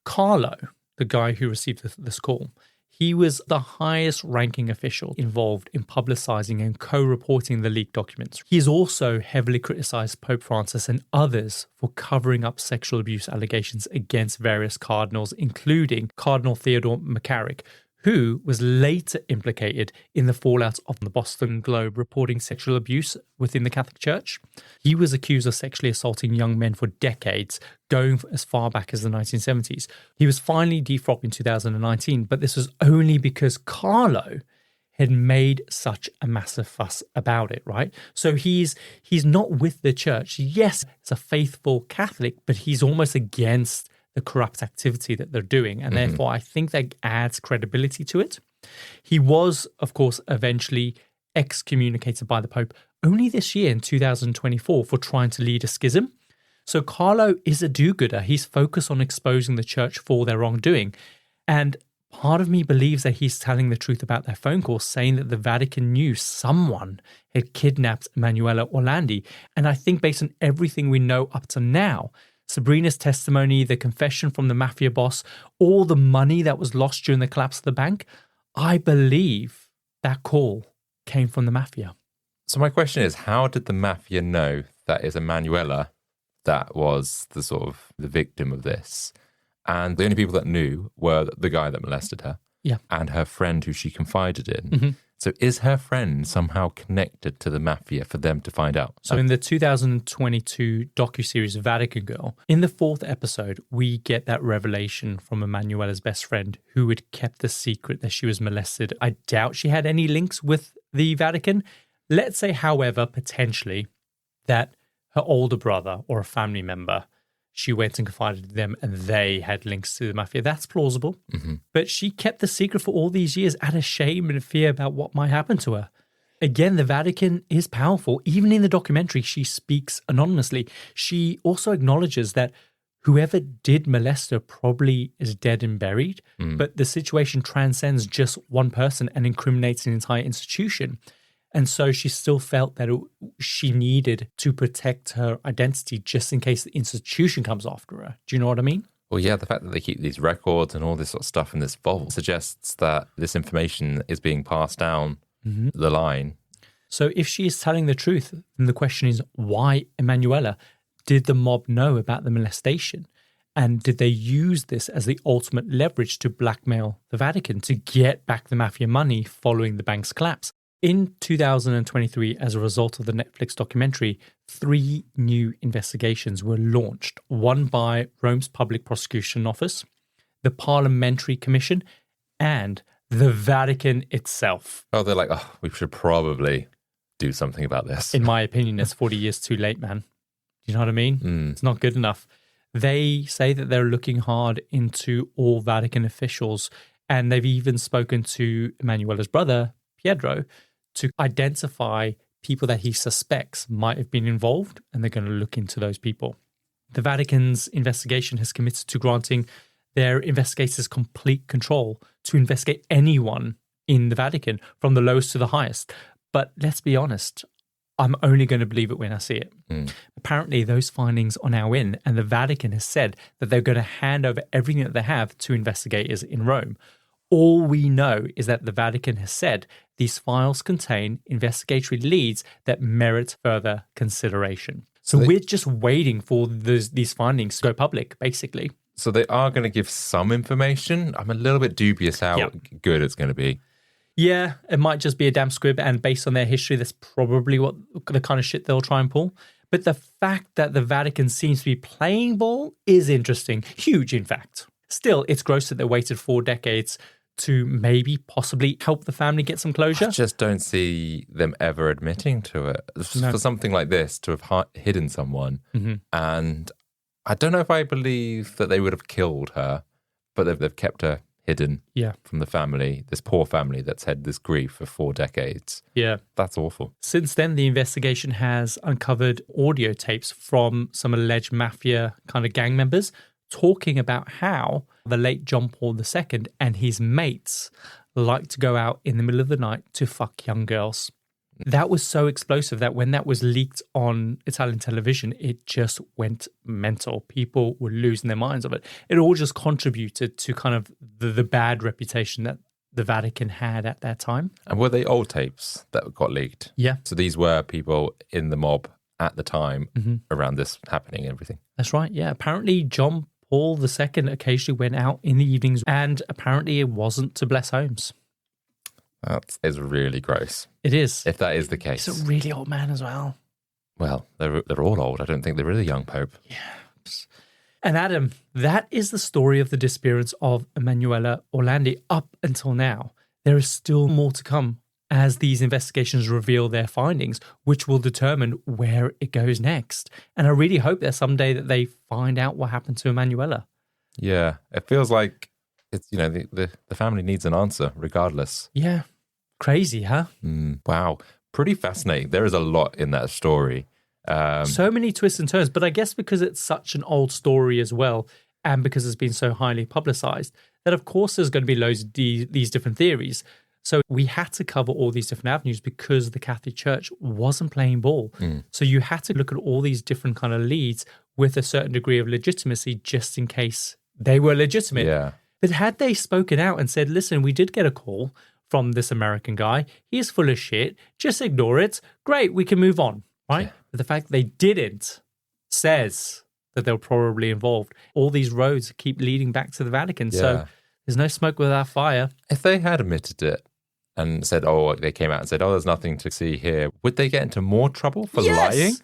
Carlo, the guy who received this call, he was the highest ranking official involved in publicizing and co-reporting the leaked documents. He has also heavily criticized Pope Francis and others for covering up sexual abuse allegations against various cardinals, including Cardinal Theodore McCarrick, who was later implicated in the fallout of the Boston Globe reporting sexual abuse within the Catholic Church. He was accused of sexually assaulting young men for decades, going as far back as the 1970s. He was finally defrocked in 2019, but this was only because Carlo had made such a massive fuss about it, right? So he's not with the church. Yes, he's a faithful Catholic, but he's almost against the corrupt activity that they're doing. And therefore, I think that adds credibility to it. He was, of course, eventually excommunicated by the Pope only this year in 2024 for trying to lead a schism. So Carlo is a do-gooder. He's focused on exposing the church for their wrongdoing. And part of me believes that he's telling the truth about their phone call, saying that the Vatican knew someone had kidnapped Emanuela Orlandi. And I think based on everything we know up to now, Sabrina's testimony, the confession from the Mafia boss, all the money that was lost during the collapse of the bank, I believe that call came from the Mafia.
So my question is, how did the Mafia know that is Emanuela that was the victim of this? And the only people that knew were the guy that molested her and her friend who she confided in. Mm-hmm. So is her friend somehow connected to the Mafia for them to find out?
So in the 2022 docuseries Vatican Girl, in the 4th episode, we get that revelation from Emanuela's best friend who had kept the secret that she was molested. I doubt she had any links with the Vatican. Let's say, however, potentially that her older brother or a family member, she went and confided in them and they had links to the Mafia. That's plausible. Mm-hmm. But she kept the secret for all these years out of shame and fear about what might happen to her. Again, the Vatican is powerful. Even in the documentary, she speaks anonymously. She also acknowledges that whoever did molest her probably is dead and buried, but the situation transcends just one person and incriminates an entire institution. And so she still felt that she needed to protect her identity just in case the institution comes after her. Do you know what I mean?
Well, yeah, the fact that they keep these records and all this sort of stuff in this vault suggests that this information is being passed down the line.
So if she is telling the truth, then the question is, why Emanuela? Did the mob know about the molestation? And did they use this as the ultimate leverage to blackmail the Vatican to get back the Mafia money following the bank's collapse? In 2023, as a result of the Netflix documentary, 3 new investigations were launched, one by Rome's Public Prosecution Office, the Parliamentary Commission, and the Vatican itself.
Oh, they're like, oh, we should probably do something about this.
In my opinion, it's 40 years too late, man. Do you know what I mean? It's not good enough. They say that they're looking hard into all Vatican officials, and they've even spoken to Emanuela's brother, Pietro, to identify people that he suspects might have been involved, and they're going to look into those people. The Vatican's investigation has committed to granting their investigators complete control to investigate anyone in the Vatican, from the lowest to the highest. But let's be honest, I'm only going to believe it when I see it. Apparently, those findings are now in, and the Vatican has said that they're going to hand over everything that they have to investigators in Rome. All we know is that the Vatican has said these files contain investigatory leads that merit further consideration. So we're just waiting for these findings to go public, basically.
So they are going to give some information. I'm a little bit dubious how good it's going to be.
Yeah, it might just be a damn squib, and based on their history, that's probably what the kind of shit they'll try and pull. But the fact that the Vatican seems to be playing ball is interesting. Huge, in fact. Still, it's gross that they waited 4 decades to maybe possibly help the family get some closure.
I just don't see them ever admitting to it. For something like this, to have hidden someone. And I don't know if I believe that they would have killed her, but they've kept her hidden from the family, this poor family that's had this grief for 4 decades.
Yeah.
That's awful.
Since then, the investigation has uncovered audio tapes from some alleged Mafia kind of gang members talking about how the late John Paul II and his mates like to go out in the middle of the night to fuck young girls. That was so explosive that when that was leaked on Italian television, it just went mental. People were losing their minds of it. It all just contributed to kind of the bad reputation that the Vatican had at that time.
And were they old tapes that got leaked?
Yeah.
So these were people in the mob at the time around this happening and everything.
That's right. Yeah. Apparently, John Paul II occasionally went out in the evenings, and apparently it wasn't to bless homes.
That is really gross.
It is.
If that is the case.
He's a really old man as well.
Well, they're all old. I don't think there is a young pope.
Yeah. And Adam, that is the story of the disappearance of Emanuela Orlandi up until now. There is still more to come as these investigations reveal their findings, which will determine where it goes next. And I really hope that someday that they find out what happened to Emanuela.
Yeah, it feels like it's, you know, the family needs an answer regardless.
Yeah. Crazy, huh?
Wow. Pretty fascinating. There is a lot in that story.
So many twists and turns, but I guess because it's such an old story as well, and because it's been so highly publicized, that of course there's going to be loads of these different theories. So we had to cover all these different avenues because the Catholic Church wasn't playing ball. So you had to look at all these different kind of leads with a certain degree of legitimacy just in case they were legitimate.
Yeah.
But had they spoken out and said, listen, we did get a call from this American guy. He's full of shit. Just ignore it. Great, we can move on, right? Yeah. But the fact they didn't says that they were probably involved. All these roads keep leading back to the Vatican. Yeah. So there's no smoke without fire.
If they had admitted it and said, they came out and said, there's nothing to see here, would they get into more trouble for lying?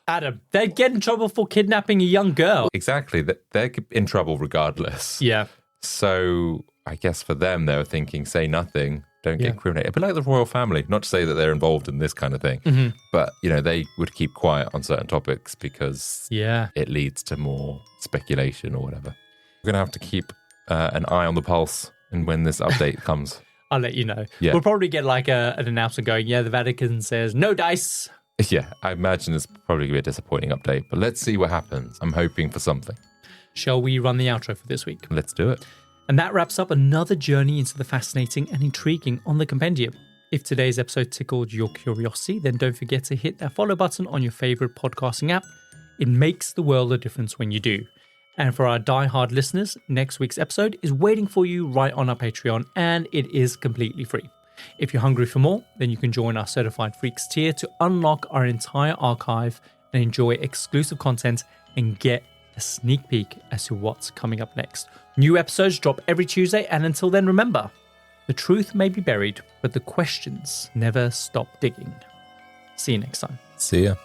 Adam, they'd get in trouble for kidnapping a young girl.
Exactly. They're in trouble regardless.
Yeah.
So I guess for them, they were thinking, say nothing, don't get incriminated. But like the royal family, not to say that they're involved in this kind of thing, but, you know, they would keep quiet on certain topics because it leads to more speculation or whatever. We're going to have to keep an eye on the pulse and when this update comes.
I'll let you know.
Yeah.
We'll probably get like an announcement going, the Vatican says, no dice.
Yeah, I imagine it's probably going to be a disappointing update, but let's see what happens. I'm hoping for something.
Shall we run the outro for this week?
Let's do it.
And that wraps up another journey into the fascinating and intriguing on the Compendium. If today's episode tickled your curiosity, then don't forget to hit that follow button on your favorite podcasting app. It makes the world a difference when you do. And for our die-hard listeners, next week's episode is waiting for you right on our Patreon, and it is completely free. If you're hungry for more, then you can join our Certified Freaks tier to unlock our entire archive and enjoy exclusive content and get a sneak peek as to what's coming up next. New episodes drop every Tuesday, and until then, remember, The truth may be buried, but the questions never stop digging. See you next time.
See ya.